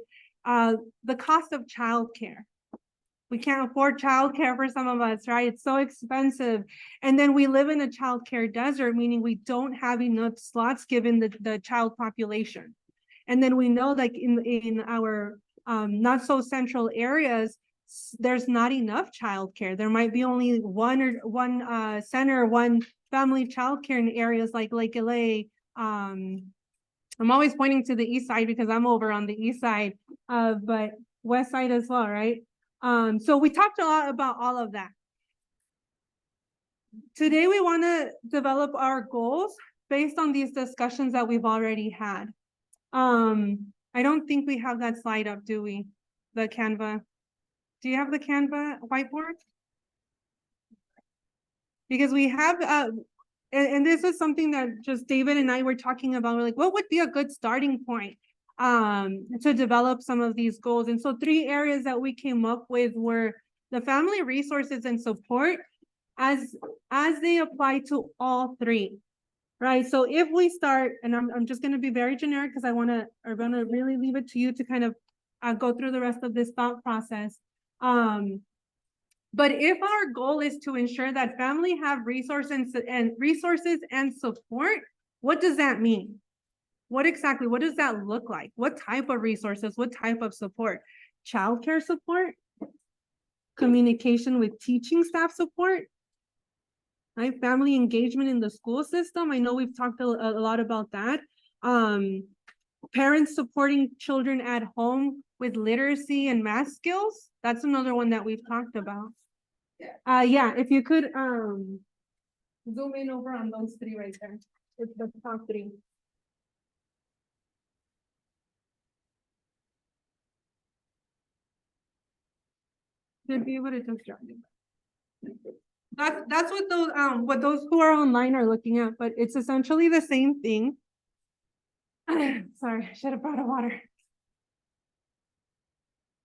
The cost of childcare. We can't afford childcare for some of us, right? It's so expensive. And then we live in a childcare desert, meaning we don't have enough slots given the child population. And then we know, like in our not so central areas, there's not enough childcare. There might be only one center, one family childcare in areas like Lake LA. I'm always pointing to the east side because I'm over on the east side, but west side as well, right? So we talked a lot about all of that. Today, we want to develop our goals based on these discussions that we've already had. I don't think we have that slide up, do we? The Canva. Do you have the Canva whiteboard? Because we have, and this is something that just David and I were talking about. We're like, what would be a good starting point to develop some of these goals? And so 3 areas that we came up with were the family resources and support as they apply to all 3, right? So if we start, and I'm just going to be very generic because I'm gonna really leave it to you to kind of go through the rest of this thought process. But if our goal is to ensure that family have resources and support, what does that mean? What does that look like? What type of resources? What type of support? Childcare support? Communication with teaching staff support? Right? Family engagement in the school system. I know we've talked a lot about that. Parents supporting children at home with literacy and math skills. That's another one that we've talked about. Yeah, if you could zoom in over on those 3 right there. It's the top 3. Should be able to just drop it. That's what those who are online are looking at, but it's essentially the same thing. Sorry, I should have brought a water.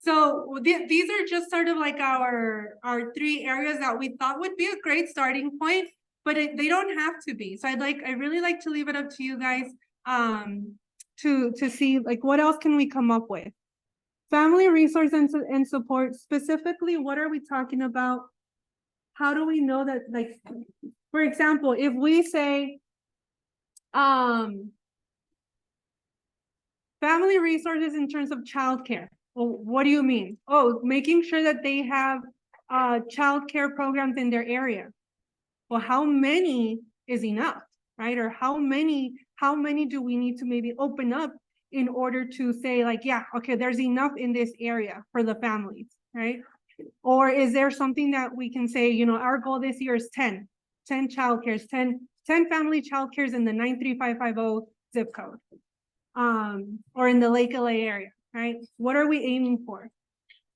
So these are just sort of like our 3 areas that we thought would be a great starting point, but they don't have to be. So I really like to leave it up to you guys to see like what else can we come up with. Family resource and support, specifically, what are we talking about? How do we know that, like, for example, if we say family resources in terms of childcare, well, what do you mean? Oh, making sure that they have childcare programs in their area. Well, how many is enough, right? Or how many do we need to maybe open up in order to say like, yeah, okay, there's enough in this area for the families, right? Or is there something that we can say, you know, our goal this year is 10 childcares, 10 family childcares in the 93550 zip code? Or in the Lake LA area, right? What are we aiming for?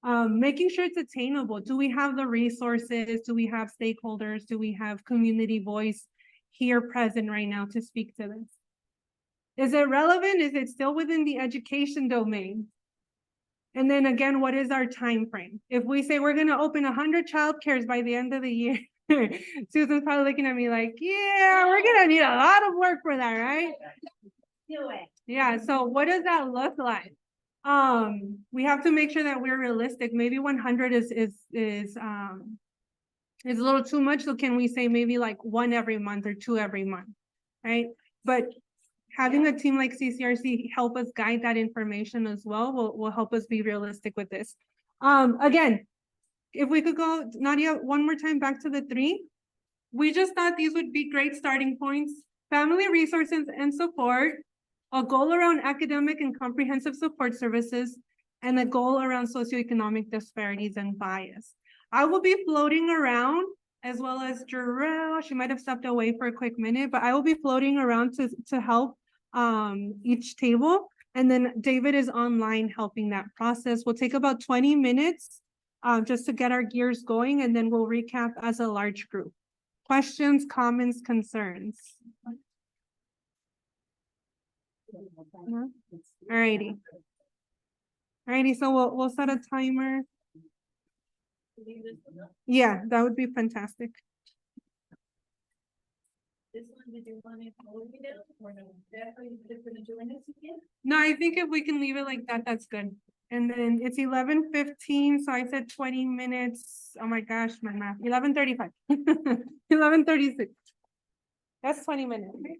Making sure it's attainable. Do we have the resources? Do we have stakeholders? Do we have community voice here present right now to speak to this? Is it relevant? Is it still within the education domain? And then again, what is our time frame? If we say we're gonna open 100 childcares by the end of the year, Susan's probably looking at me like, yeah, we're gonna need a lot of work for that, right? Do it. Yeah, so what does that look like? We have to make sure that we're realistic. Maybe 100 is a little too much. So can we say maybe like 1 every month or 2 every month, right? But having a team like CCRC help us guide that information as well will help us be realistic with this. Again, if we could go, Nadia, one more time back to the 3. We just thought these would be great starting points. Family resources and support, a goal around academic and comprehensive support services, and a goal around socioeconomic disparities and bias. I will be floating around, as well as Jarrell. She might have stepped away for a quick minute, but I will be floating around to help each table. And then David is online helping that process. We'll take about 20 minutes just to get our gears going, and then we'll recap as a large group. Questions, comments, concerns? No? Alrighty. Alrighty, so we'll set a timer. Yeah, that would be fantastic. This one, did you want to hold it down or no? Definitely just gonna join us again? No, I think if we can leave it like that, that's good. And then it's 11:15, so I said 20 minutes. Oh my gosh, my math, 11:35. 11:36. That's 20 minutes, right?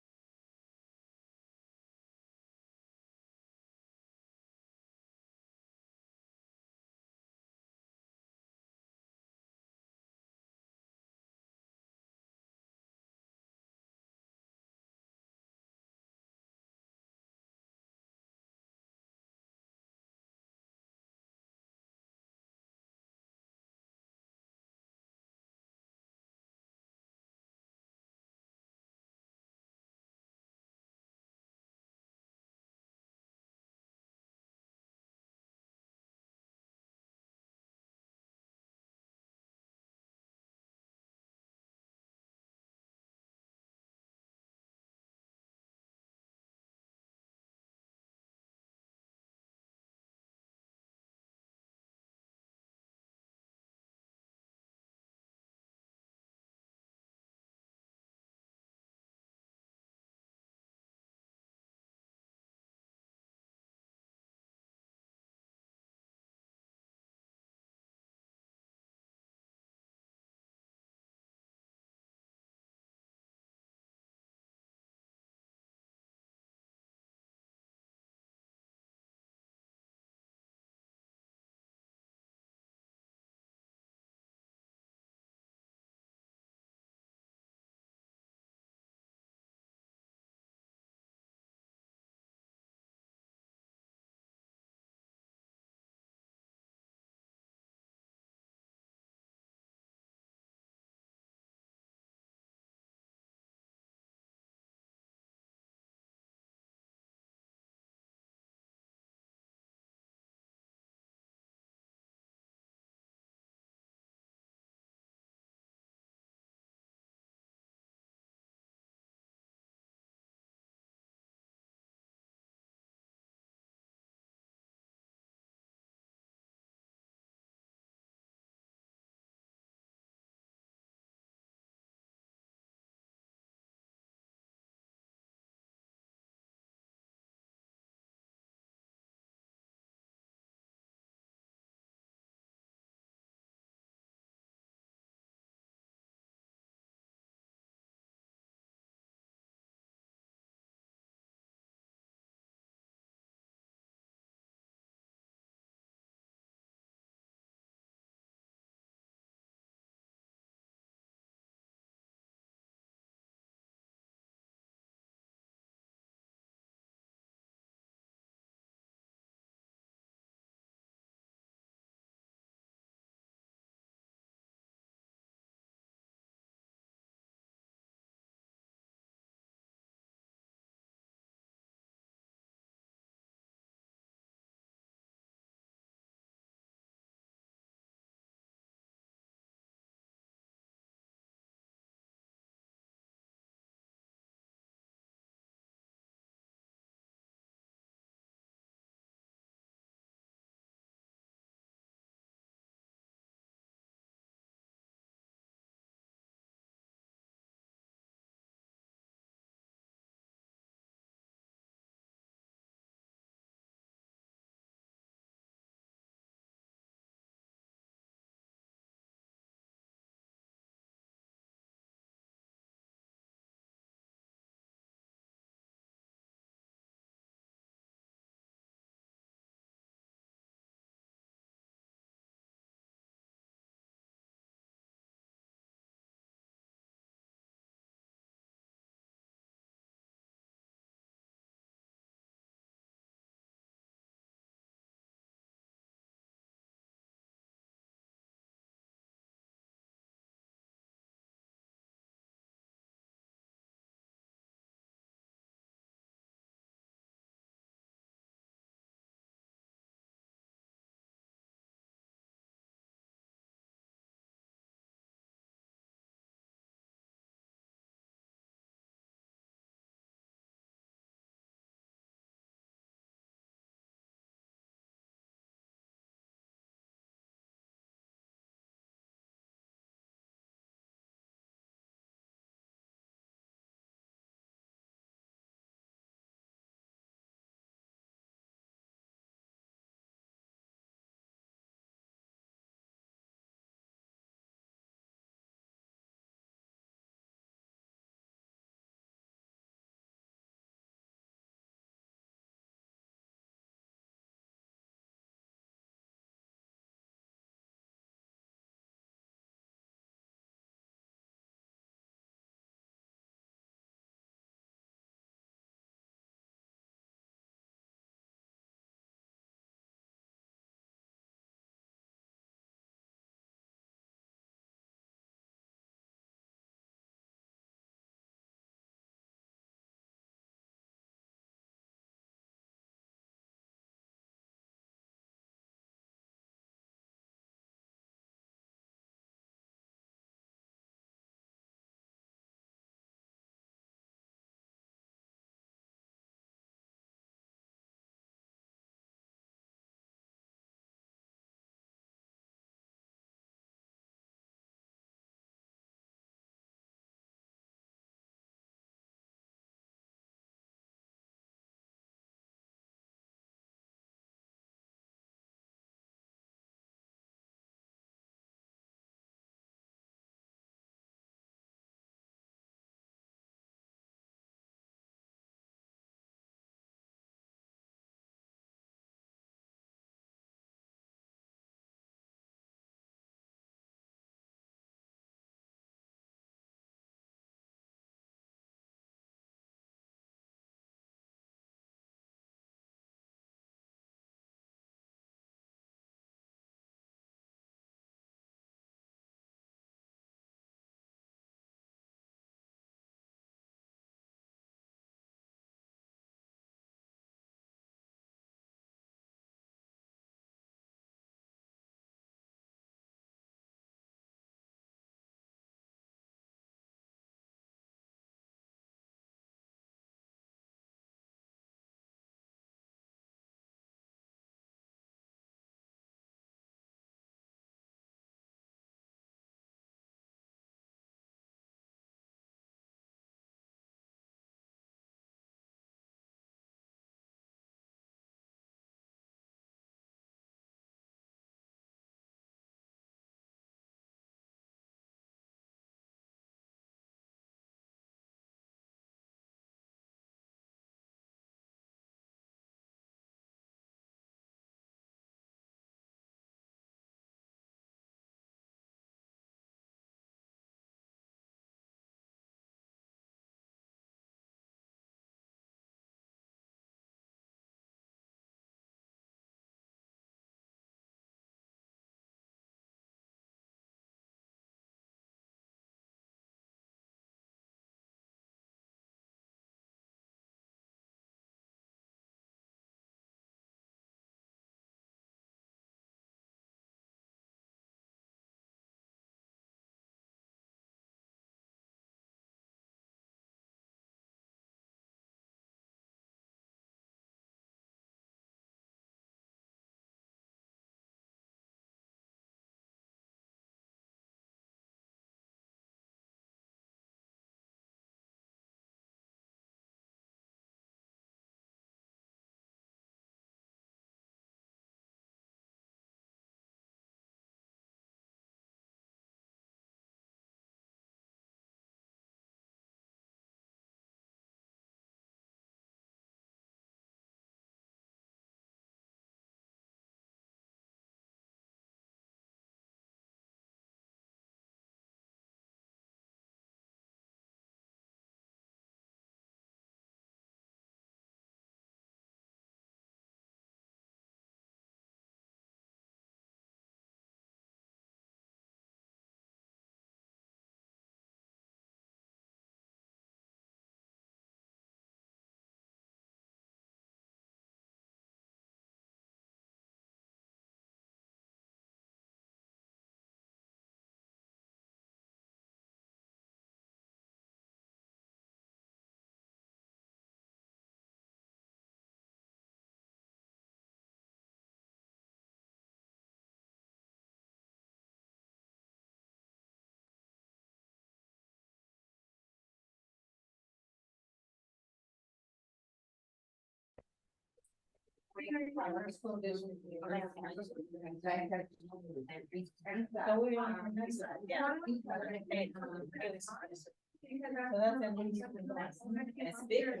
It's bigger.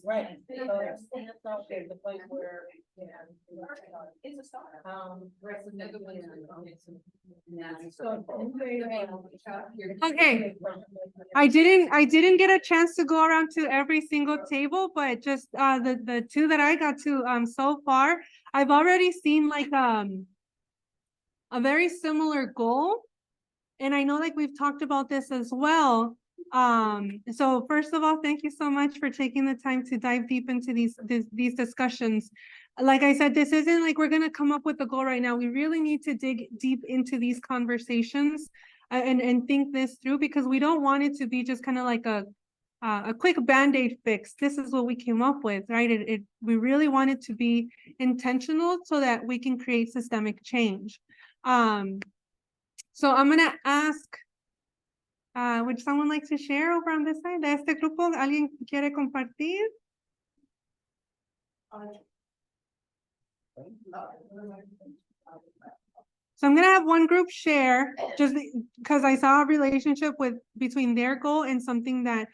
Right. So there's stamps out there, the place where, it's a start. Okay. I didn't get a chance to go around to every single table, but just the two that I got to so far, I've already seen like a very similar goal. And I know like we've talked about this as well. So first of all, thank you so much for taking the time to dive deep into these discussions. Like I said, this isn't like we're gonna come up with a goal right now. We really need to dig deep into these conversations and think this through, because we don't want it to be just kind of like a quick Band-Aid fix. This is what we came up with, right? We really want it to be intentional so that we can create systemic change. So I'm gonna ask, would someone like to share over on this side? De este grupo, ¿alguien quiere compartir? So I'm gonna have one group share, just because I saw a relationship between their goal and something that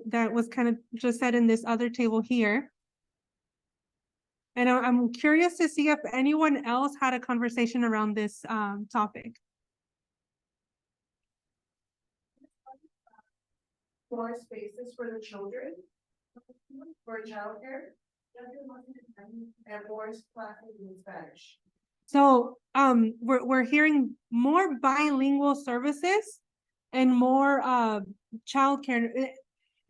that was kind of just said in this other table here. And I'm curious to see if anyone else had a conversation around this topic. More spaces for the children, for childcare, and more classes in Spanish. So we're hearing more bilingual services and more childcare.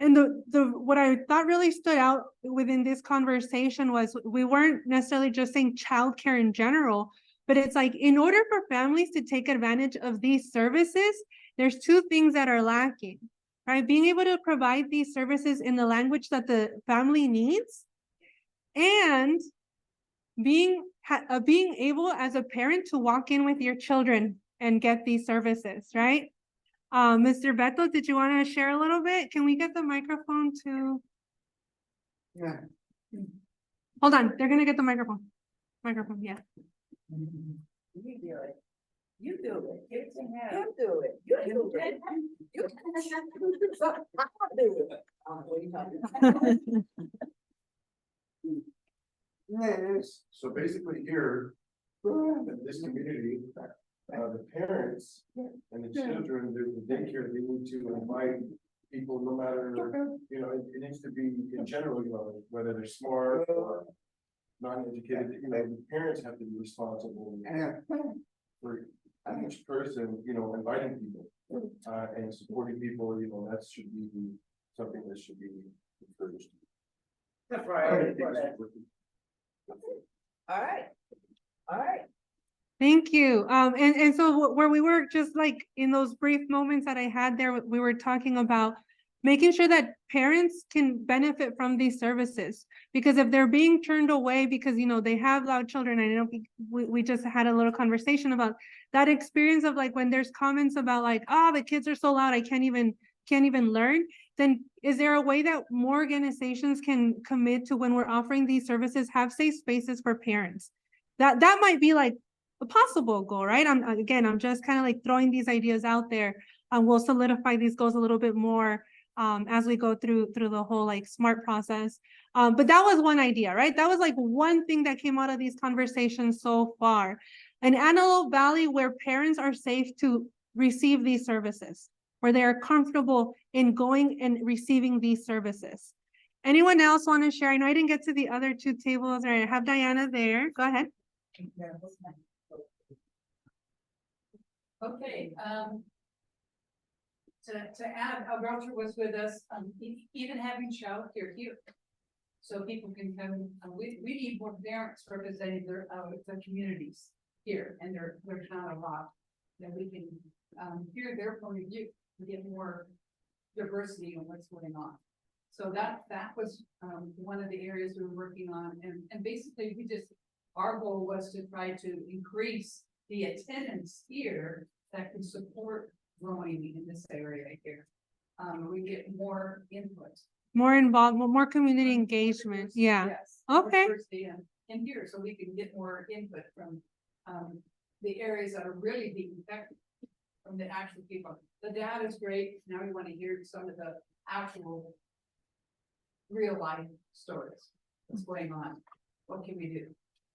And the what I thought really stood out within this conversation was we weren't necessarily just saying childcare in general, but it's like in order for families to take advantage of these services, there's two things that are lacking, right? Being able to provide these services in the language that the family needs, and being able as a parent to walk in with your children and get these services, right? Mr. Beto, did you want to share a little bit? Can we get the microphone to? Yeah. Hold on, they're gonna get the microphone. Microphone, yeah. You do it. You do it. It's a habit. You do it. You do it. You do it. So basically here, in this community, the parents and the children, the daycare, they need to invite people, no matter, you know, it needs to be in general, you know, whether they're smart or non-educated, you know, the parents have to be responsible for each person, you know, inviting people, and supporting people, you know, that should be something that should be encouraged. That's right. All right. All right. Thank you. And so where we were just like in those brief moments that I had there, we were talking about making sure that parents can benefit from these services, because if they're being turned away because, you know, they have loud children, I know we just had a little conversation about that experience of like, when there's comments about like, oh, the kids are so loud, I can't even learn. Then is there a way that more organizations can commit to, when we're offering these services, have safe spaces for parents? That might be like a possible goal, right? I'm just kind of like throwing these ideas out there. We'll solidify these goals a little bit more as we go through the whole like SMART process. But that was one idea, right? That was like one thing that came out of these conversations so far. An Antelope Valley where parents are safe to receive these services, where they are comfortable in going and receiving these services. Anyone else want to share? I know I didn't get to the other two tables. All right, I have Diana there. Go ahead. Okay, to add, Alberto was with us, even having childcare here. So people can come, we need more parents representing their communities here, and there's not a lot that we can, hear their point of view, to get more diversity on what's going on. So that was, one of the areas we were working on, and basically our goal was to try to increase the attendance here that can support growing in this area here. We get more input. More involvement, more community engagement. Yeah. Yes. Okay. Diversity in here, so we can get more input from, the areas that are really being affected from the actual people. The data is great, now we wanna hear some of the actual real life stories, what's going on, what can we do?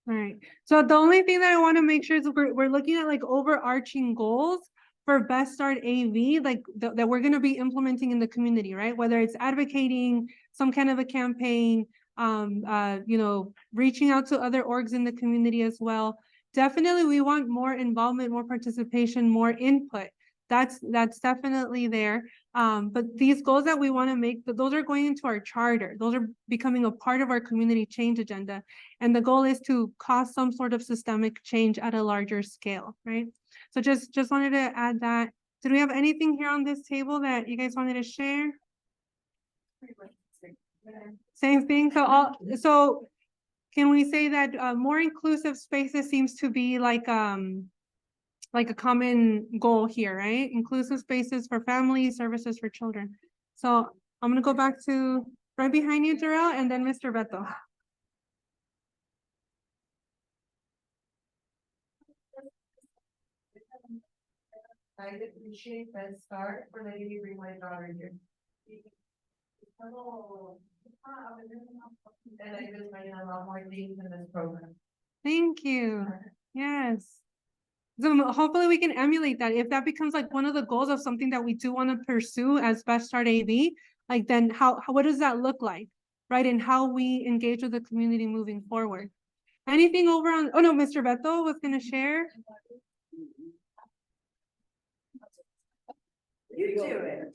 Right. So the only thing that I want to make sure is we're looking at like overarching goals for Best Start AV, like that we're going to be implementing in the community, right? Whether it's advocating some kind of a campaign, you know, reaching out to other orgs in the community as well. Definitely, we want more involvement, more participation, more input. That's definitely there. But these goals that we want to make, those are going into our charter. Those are becoming a part of our community change agenda. And the goal is to cause some sort of systemic change at a larger scale, right? So just wanted to add that. Did we have anything here on this table that you guys wanted to share? Same thing. So can we say that more inclusive spaces seems to be like a common goal here, right? Inclusive spaces for families, services for children. So I'm gonna go back to right behind you, Jarrell, and then Mr. Beto. I appreciate that start for letting me bring my daughter here. And I just find a lot more things in this program. Thank you. Yes. So hopefully we can emulate that. If that becomes like one of the goals of something that we do want to pursue as Best Start AV, like then what does that look like, right? And how we engage with the community moving forward. Anything over on, oh no, Mr. Beto was gonna share. You do it.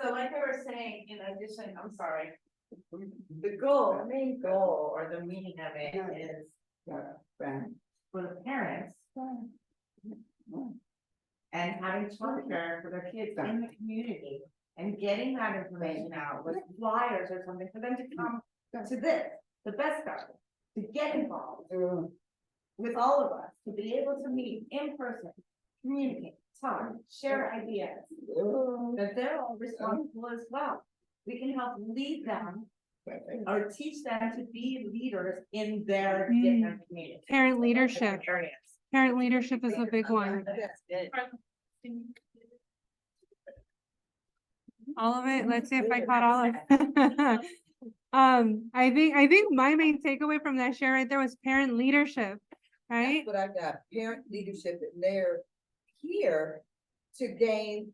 So like I was saying, in addition, I'm sorry. The goal, the main goal or the meaning of it is for the parents. And having childcare for their kids in the community and getting that information out with flyers or something for them to come to this, the Best Start, to get involved with all of us, to be able to meet in person, communicate, talk, share ideas. That they're all responsible as well. We can help lead them or teach them to be leaders in their different communities. Parent leadership. Areas. Parent leadership is a big one. All of it. Let's see if I caught all of it. I think my main takeaway from that share right there was parent leadership, right? That's what I got, parent leadership, and they're here to gain,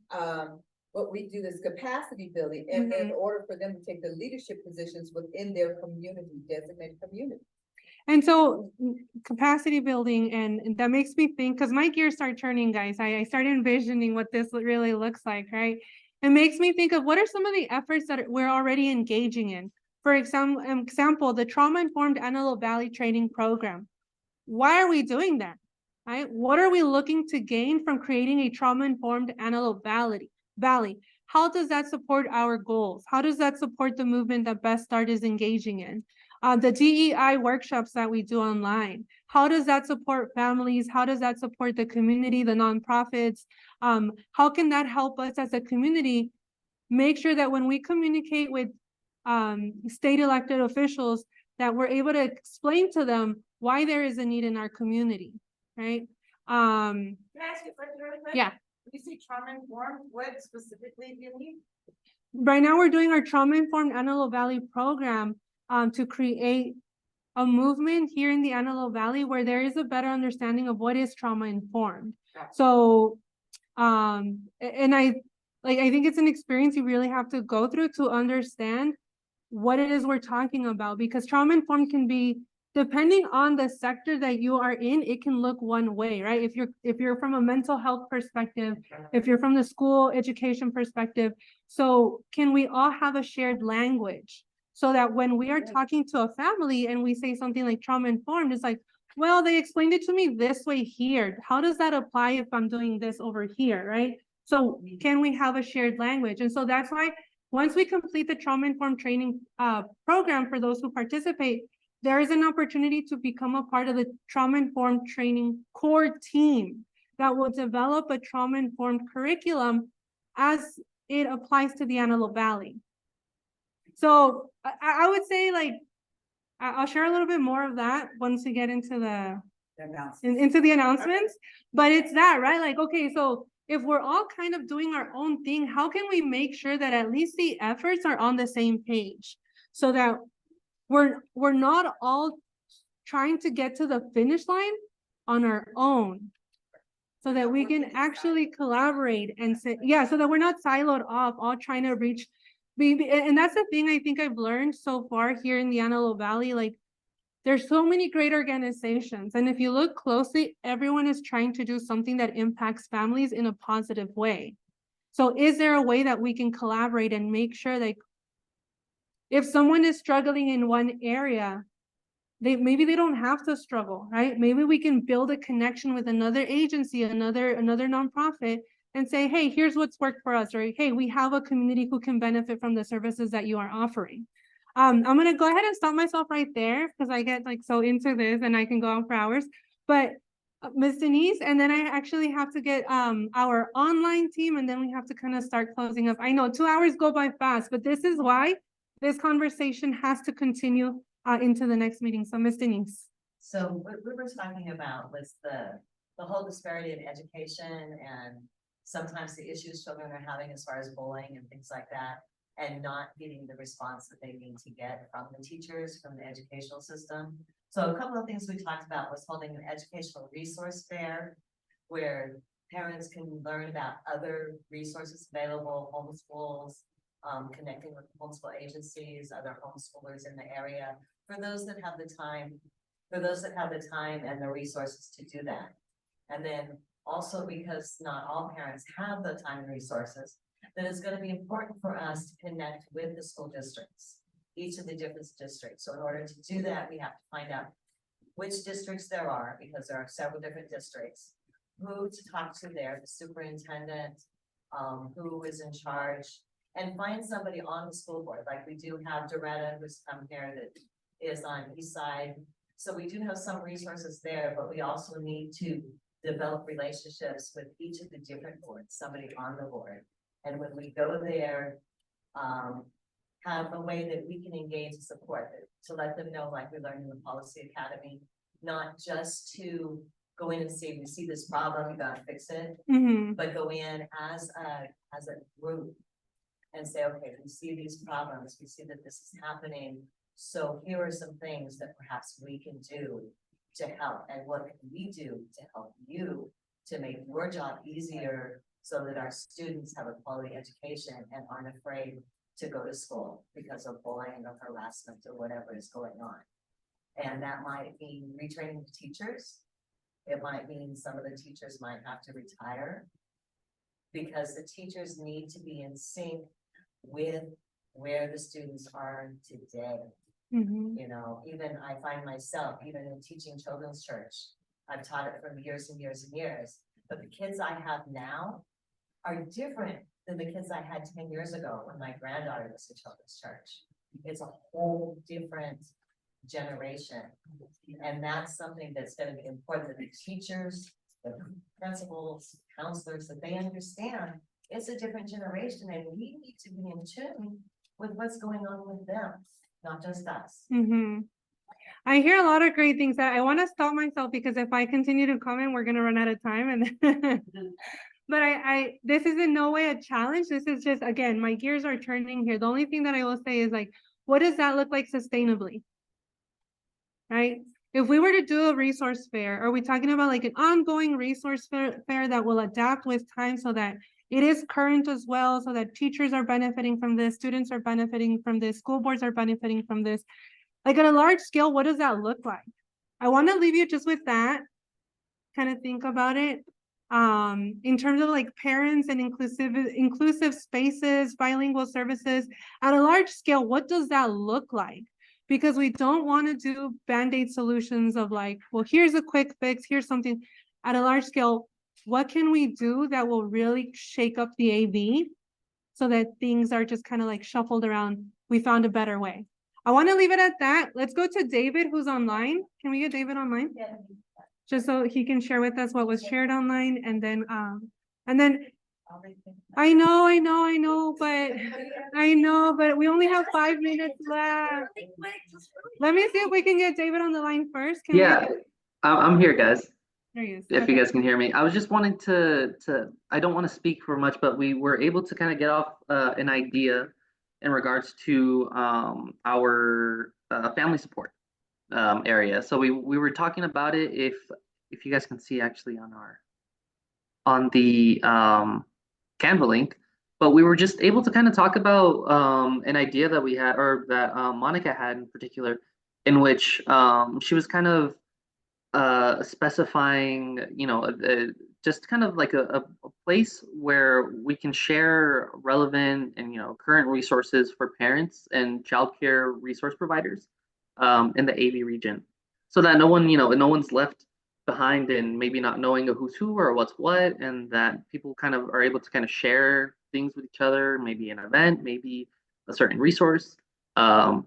what we do is capacity building, and in order for them to take the leadership positions within their community, designated community. And so capacity building, and that makes me think, because my gears start turning, guys. I started envisioning what this really looks like, right? It makes me think of what are some of the efforts that we're already engaging in. For example, the Trauma-Informed Antelope Valley Training Program. Why are we doing that, right? What are we looking to gain from creating a trauma-informed Antelope Valley? How does that support our goals? How does that support the movement that Best Start is engaging in? The DEI workshops that we do online, how does that support families? How does that support the community, the nonprofits? How can that help us as a community make sure that when we communicate with state elected officials, that we're able to explain to them why there is a need in our community, right? Can I ask you a question really quick? Yeah. When you say trauma-informed, what specifically do you mean? Right now, we're doing our Trauma-Informed Antelope Valley program to create a movement here in the Antelope Valley where there is a better understanding of what is trauma-informed. So, and I think it's an experience you really have to go through to understand what it is we're talking about, because trauma-informed can be, depending on the sector that you are in, it can look one way, right? If you're from a mental health perspective, if you're from the school education perspective, so can we all have a shared language so that when we are talking to a family and we say something like trauma-informed, it's like, well, they explained it to me this way here. How does that apply if I'm doing this over here, right? So can we have a shared language? And so that's why once we complete the trauma-informed training program for those who participate, there is an opportunity to become a part of the trauma-informed training core team that will develop a trauma-informed curriculum as it applies to the Antelope Valley. So I would say like, I'll share a little bit more of that once we get into the into the announcements, but it's that, right? Like, okay, so if we're all kind of doing our own thing, how can we make sure that at least the efforts are on the same page? So that we're not all trying to get to the finish line on our own. So that we can actually collaborate and say, yeah, so that we're not siloed off, all trying to reach. And that's the thing I think I've learned so far here in the Antelope Valley, like, there's so many great organizations. And if you look closely, everyone is trying to do something that impacts families in a positive way. So is there a way that we can collaborate and make sure that if someone is struggling in one area, maybe they don't have to struggle, right? Maybe we can build a connection with another agency, another nonprofit, and say, hey, here's what's worked for us, or hey, we have a community who can benefit from the services that you are offering. I'm gonna go ahead and stop myself right there because I get like so into this and I can go on for hours. But Ms. Denise, and then I actually have to get our online team, and then we have to kind of start closing up. I know 2 hours go by fast, but this is why this conversation has to continue into the next meeting. So Ms. Denise. So what we were talking about was the whole disparity in education and sometimes the issues children are having as far as bullying and things like that, and not getting the response that they need to get from the teachers, from the educational system. So a couple of things we talked about was holding an educational resource fair where parents can learn about other resources available, homeschools, connecting with homeschool agencies, other homeschoolers in the area, for those that have the time, and the resources to do that. And then also, because not all parents have the time and resources, then it's going to be important for us to connect with the school districts, each of the different districts. So in order to do that, we have to find out which districts there are, because there are several different districts, who to talk to there, the superintendent, who is in charge, and find somebody on the school board. Like we do have Doretta, who's come here, that is on East Side. So we do have some resources there, but we also need to develop relationships with each of the different boards, somebody on the board. And when we go there, have a way that we can engage and support it, to let them know, like we learned in the Policy Academy, not just to go in and say, we see this problem, you gotta fix it, but go in as a group and say, okay, we see these problems, we see that this is happening. So here are some things that perhaps we can do to help, and what can we do to help you to make your job easier so that our students have a quality education and aren't afraid to go to school because of bullying or harassment or whatever is going on. And that might mean retraining the teachers. It might mean some of the teachers might have to retire, because the teachers need to be in sync with where the students are today. You know, even I find myself, even in teaching children's church, I've taught it for years and years and years, but the kids I have now are different than the kids I had 10 years ago when my granddaughter was in children's church. It's a whole different generation. And that's something that's going to be important, that the teachers, the principals, counselors, that they understand it's a different generation and we need to be in tune with what's going on with them, not just us. I hear a lot of great things. That I want to stop myself, because if I continue to comment, we're going to run out of time. And but this is in no way a challenge. This is just, again, my gears are turning here. The only thing that I will say is, like, what does that look like sustainably? Right? If we were to do a resource fair, are we talking about like an ongoing resource fair that will adapt with time so that it is current as well, so that teachers are benefiting from this, students are benefiting from this, school boards are benefiting from this? Like at a large scale, what does that look like? I want to leave you just with that. Kind of think about it. In terms of like parents and inclusive spaces, bilingual services, at a large scale, what does that look like? Because we don't want to do band-aid solutions of like, well, here's a quick fix, here's something. At a large scale, what can we do that will really shake up the AV so that things are just kind of like shuffled around? We found a better way. I want to leave it at that. Let's go to David, who's online. Can we get David online? Yeah. Just so he can share with us what was shared online, and then I know, but we only have 5 minutes left. Let me see if we can get David on the line first. Can we? Yeah, I'm here, guys. There he is. If Okay. you guys can hear me, I was just wanting to I don't want to speak for much, but we were able to kind of get off an idea in regards to our family support area. So we were talking about it. If you guys can see actually on the Canva link, but we were just able to kind of talk about an idea that we had, or that Monica had in particular, in which she was kind of specifying, you know, just kind of like a place where we can share relevant and, you know, current resources for parents and childcare resource providers in the AV region, so that no one, you know, no one's left behind and maybe not knowing who's who or what's what, and that people kind of are able to kind of share things with each other, maybe an event, maybe a certain resource,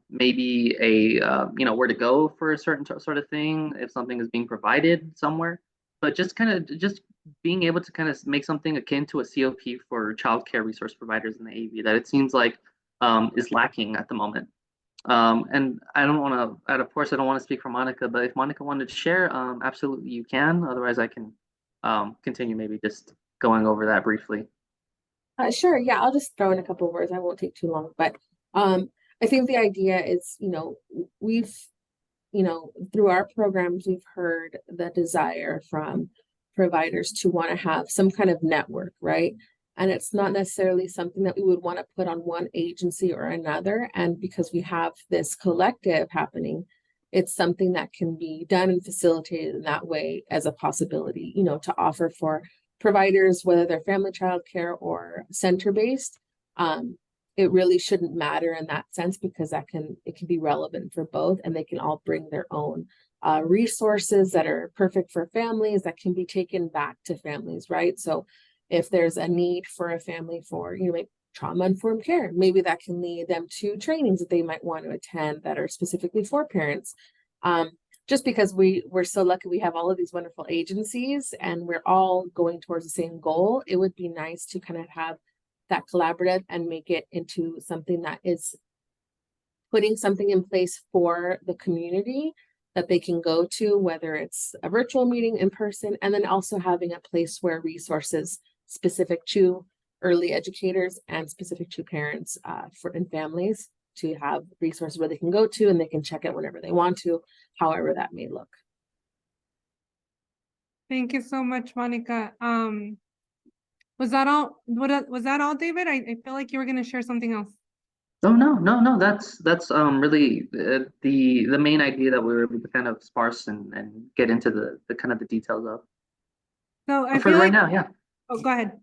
maybe a you know, where to go for a certain sort of thing if something is being provided somewhere, but just kind of just being able to kind of make something akin to a COP for childcare resource providers in the AV that it seems like is lacking at the moment. And I don't want to, and of course, I don't want to speak for Monica, but if Monica wanted to share, absolutely you can. Otherwise, I can continue maybe just going over that briefly. Sure, yeah, I'll just throw in a couple of words. I won't take too long, but I think the idea is, you know, we've, you know, through our programs, we've heard the desire from providers to want to have some kind of network, right? And it's not necessarily something that we would want to put on one agency or another. And because we have this collective happening, it's something that can be done and facilitated in that way as a possibility, you know, to offer for providers, whether they're family child care or center-based. It really shouldn't matter in that sense, because it can be relevant for both, and they can all bring their own resources that are perfect for families that can be taken back to families, right? So if there's a need for a family for, you know, like trauma-informed care, maybe that can lead them to trainings that they might want to attend that are specifically for parents. Just because we're so lucky we have all of these wonderful agencies and we're all going towards the same goal, it would be nice to kind of have that collaborative and make it into something that is putting something in place for the community that they can go to, whether it's a virtual meeting, in person, and then also having a place where resources specific to early educators and specific to parents and families to have resources where they can go to and they can check it whenever they want to, however that may look. Thank you so much, Monica. Was that all? Was that all, David? I feel like you were going to share something else. Oh no, that's really the main idea that we were able to kind of sparse and get into the kind of the details of. So I for feel right like, now, yeah. oh, go ahead.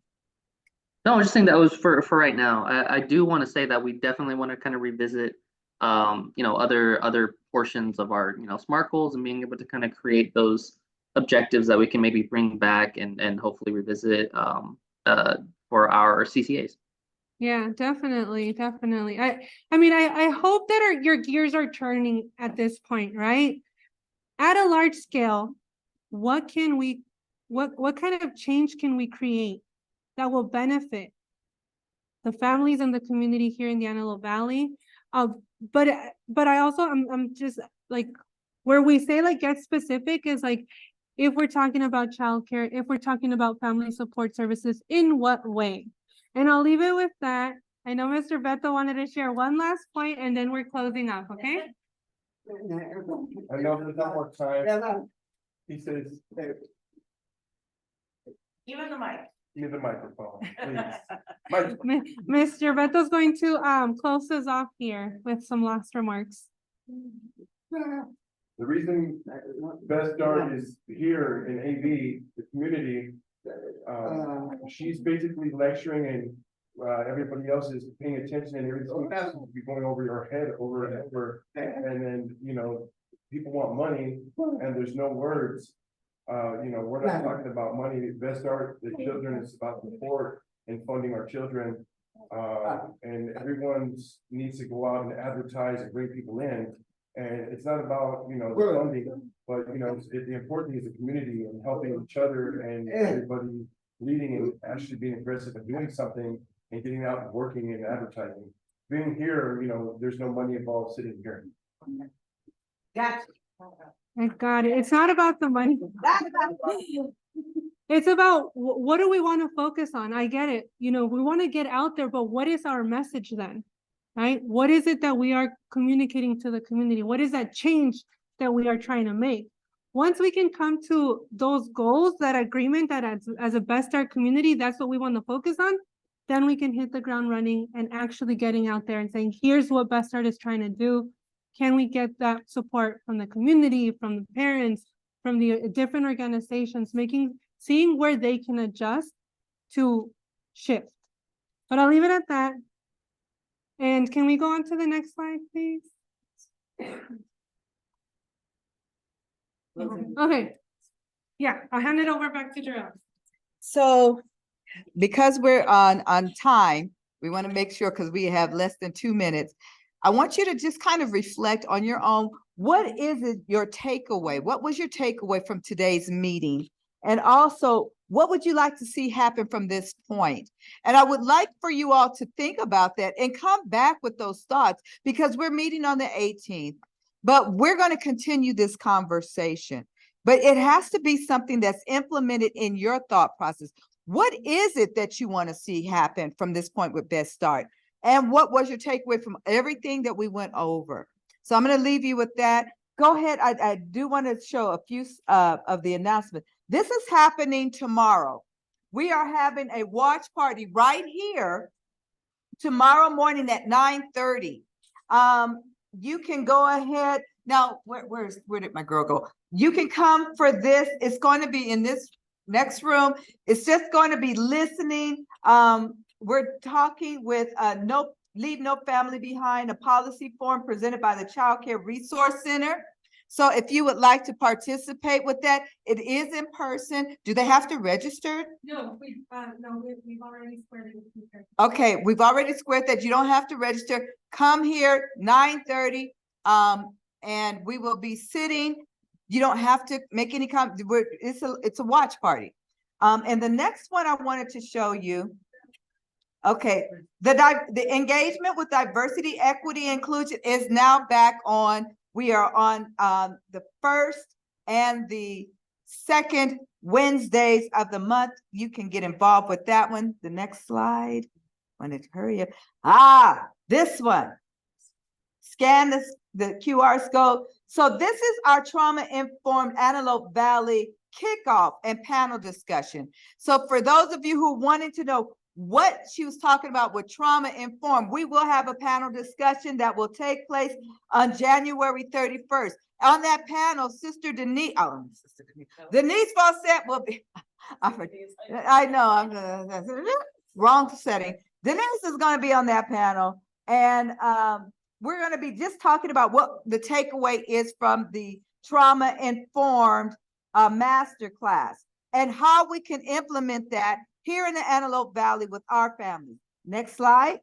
No, I was just saying that was for right now. I do want to say that we definitely want to kind of revisit you know, other portions of our, you know, SMART goals and being able to kind of create those objectives that we can maybe bring back and hopefully revisit for our CCAs. Yeah, definitely. I mean, I hope that your gears are turning at this point, right? At a large scale, what kind of change can we create that will benefit the families and the community here in the Antelope Valley? But I also, I'm just like, where we say like get specific is like, if we're talking about childcare, if we're talking about family support services, in what way? And I'll leave it with that. I know Mr. Beto wanted to share one last point and then we're closing up, okay? I know there's not more time. He says, hey, Give him the mic. give the microphone, please. Mr. Beto's going to close us off here with some last remarks. The reason Best Start is here in AV, the community, she's basically lecturing and everybody else is paying attention and everything else will be going over your head over and over. And then, you know, people want money and there's no words. You know, we're not talking about money. Best Start, the children, is about support and funding our children. And everyone needs to go out and advertise and bring people in. And it's not about, you know, the funding, but, you know, the important thing is the community and helping each other and everybody leading and actually being aggressive and doing something and getting out and working and advertising. Being here, you know, there's no money involved sitting here. Gotcha. I got it. It's not about the money. It's about what do we want to focus on? I get it. You know, we want to get out there, but what is our message then? Right? What is it that we are communicating to the community? What is that change that we are trying to make? Once we can come to those goals, that agreement that as a Best Start community, that's what we want to focus on, then we can hit the ground running and actually getting out there and saying, here's what Best Start is trying to do. Can we get that support from the community, from the parents, from the different organizations, seeing where they can adjust to shift. But I'll leave it at that. And can we go on to the next slide, please? Okay. Yeah, I'll hand it over back to Gerald. So because we're on time, we want to make sure, because we have less than 2 minutes. I want you to just kind of reflect on your own. What is it, your takeaway? What was your takeaway from today's meeting? And also, what would you like to see happen from this point? And I would like for you all to think about that and come back with those thoughts, because we're meeting on the 18th, but we're going to continue this conversation. But it has to be something that's implemented in your thought process. What is it that you want to see happen from this point with Best Start? And what was your takeaway from everything that we went over? So I'm going to leave you with that. Go ahead. I do want to show a few of the announcements. This is happening tomorrow. We are having a watch party right here tomorrow morning at 9:30. You can go ahead. Now, where did my girl go? You can come for this. It's going to be in this next room. It's just going to be listening. We're talking with Leave No Family Behind, a policy forum presented by the Child Care Resource Center. So if you would like to participate with that, it is in person. Do they have to register? No, we've already squared it. Okay, we've already squared that. You don't have to register. Come here, 9:30, and we will be sitting. You don't have to make any comment. It's a watch party. And the next one I wanted to show you. Okay, the engagement with diversity, equity, inclusion is now back on. We are on the first and the second Wednesdays of the month. You can get involved with that one. The next slide. I want to hurry up. This one. Scan the QR code. So this is our trauma-informed Antelope Valley kickoff and panel discussion. So for those of you who wanted to know what she was talking about with trauma-informed, we will have a panel discussion that will take place on January 31st. On that panel, Sister Denise Fawcett will be, I know, I'm wrong setting. Denise is going to be on that panel, and we're going to be just talking about what the takeaway is from the trauma-informed masterclass and how we can implement that here in the Antelope Valley with our family. Next slide.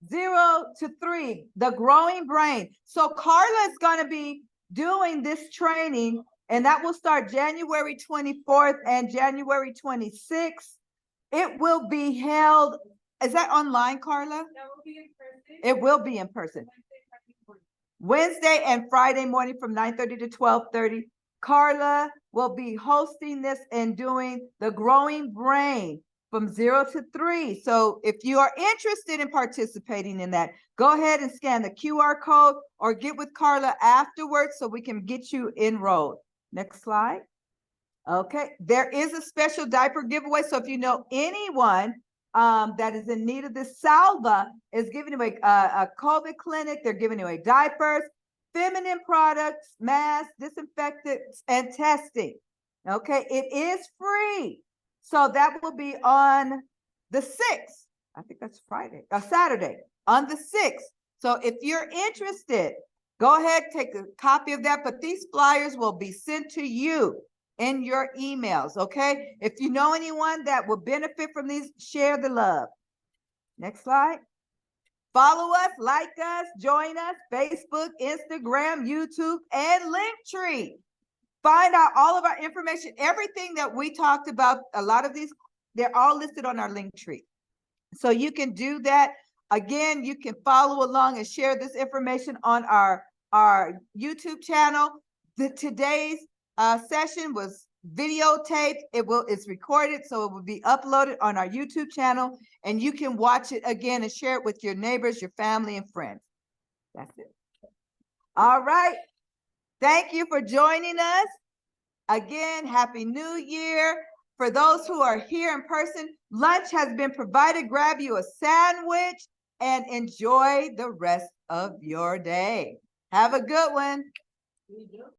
0 to 3, the growing brain. So Carla is going to be doing this training, and that will start January 24th and January 26th. It will be held. Is that online, Carla? That will be in person. It will be in person. Wednesday and Friday morning from 9:30 to 12:30. Carla will be hosting this and doing the growing brain from 0 to 3. So if you are interested in participating in that, go ahead and scan the QR code or get with Carla afterwards so we can get you enrolled. Next slide. Okay, there is a special diaper giveaway. So if you know anyone that is in need of this, Salva is giving away a COVID clinic. They're giving away diapers, feminine products, masks, disinfectants, and testing. Okay, it is free. So that will be on the 6th. I think that's Friday, Saturday, on the 6th. So if you're interested, go ahead, take a copy of that. But these flyers will be sent to you in your emails, okay? If you know anyone that will benefit from these, share the love. Next slide. Follow us, like us, join us, Facebook, Instagram, YouTube, and Linktree. Find out all of our information, everything that we talked about, a lot of these, they're all listed on our link tree. So you can do that. Again, you can follow along and share this information on our YouTube channel. Today's session was videotaped. It's recorded, so it will be uploaded on our YouTube channel, and you can watch it again and share it with your neighbors, your family, and friends. That's it. All right. Thank you for joining us. Again, Happy New Year. For those who are here in person, lunch has been provided. Grab you a sandwich and enjoy the rest of your day. Have a good one.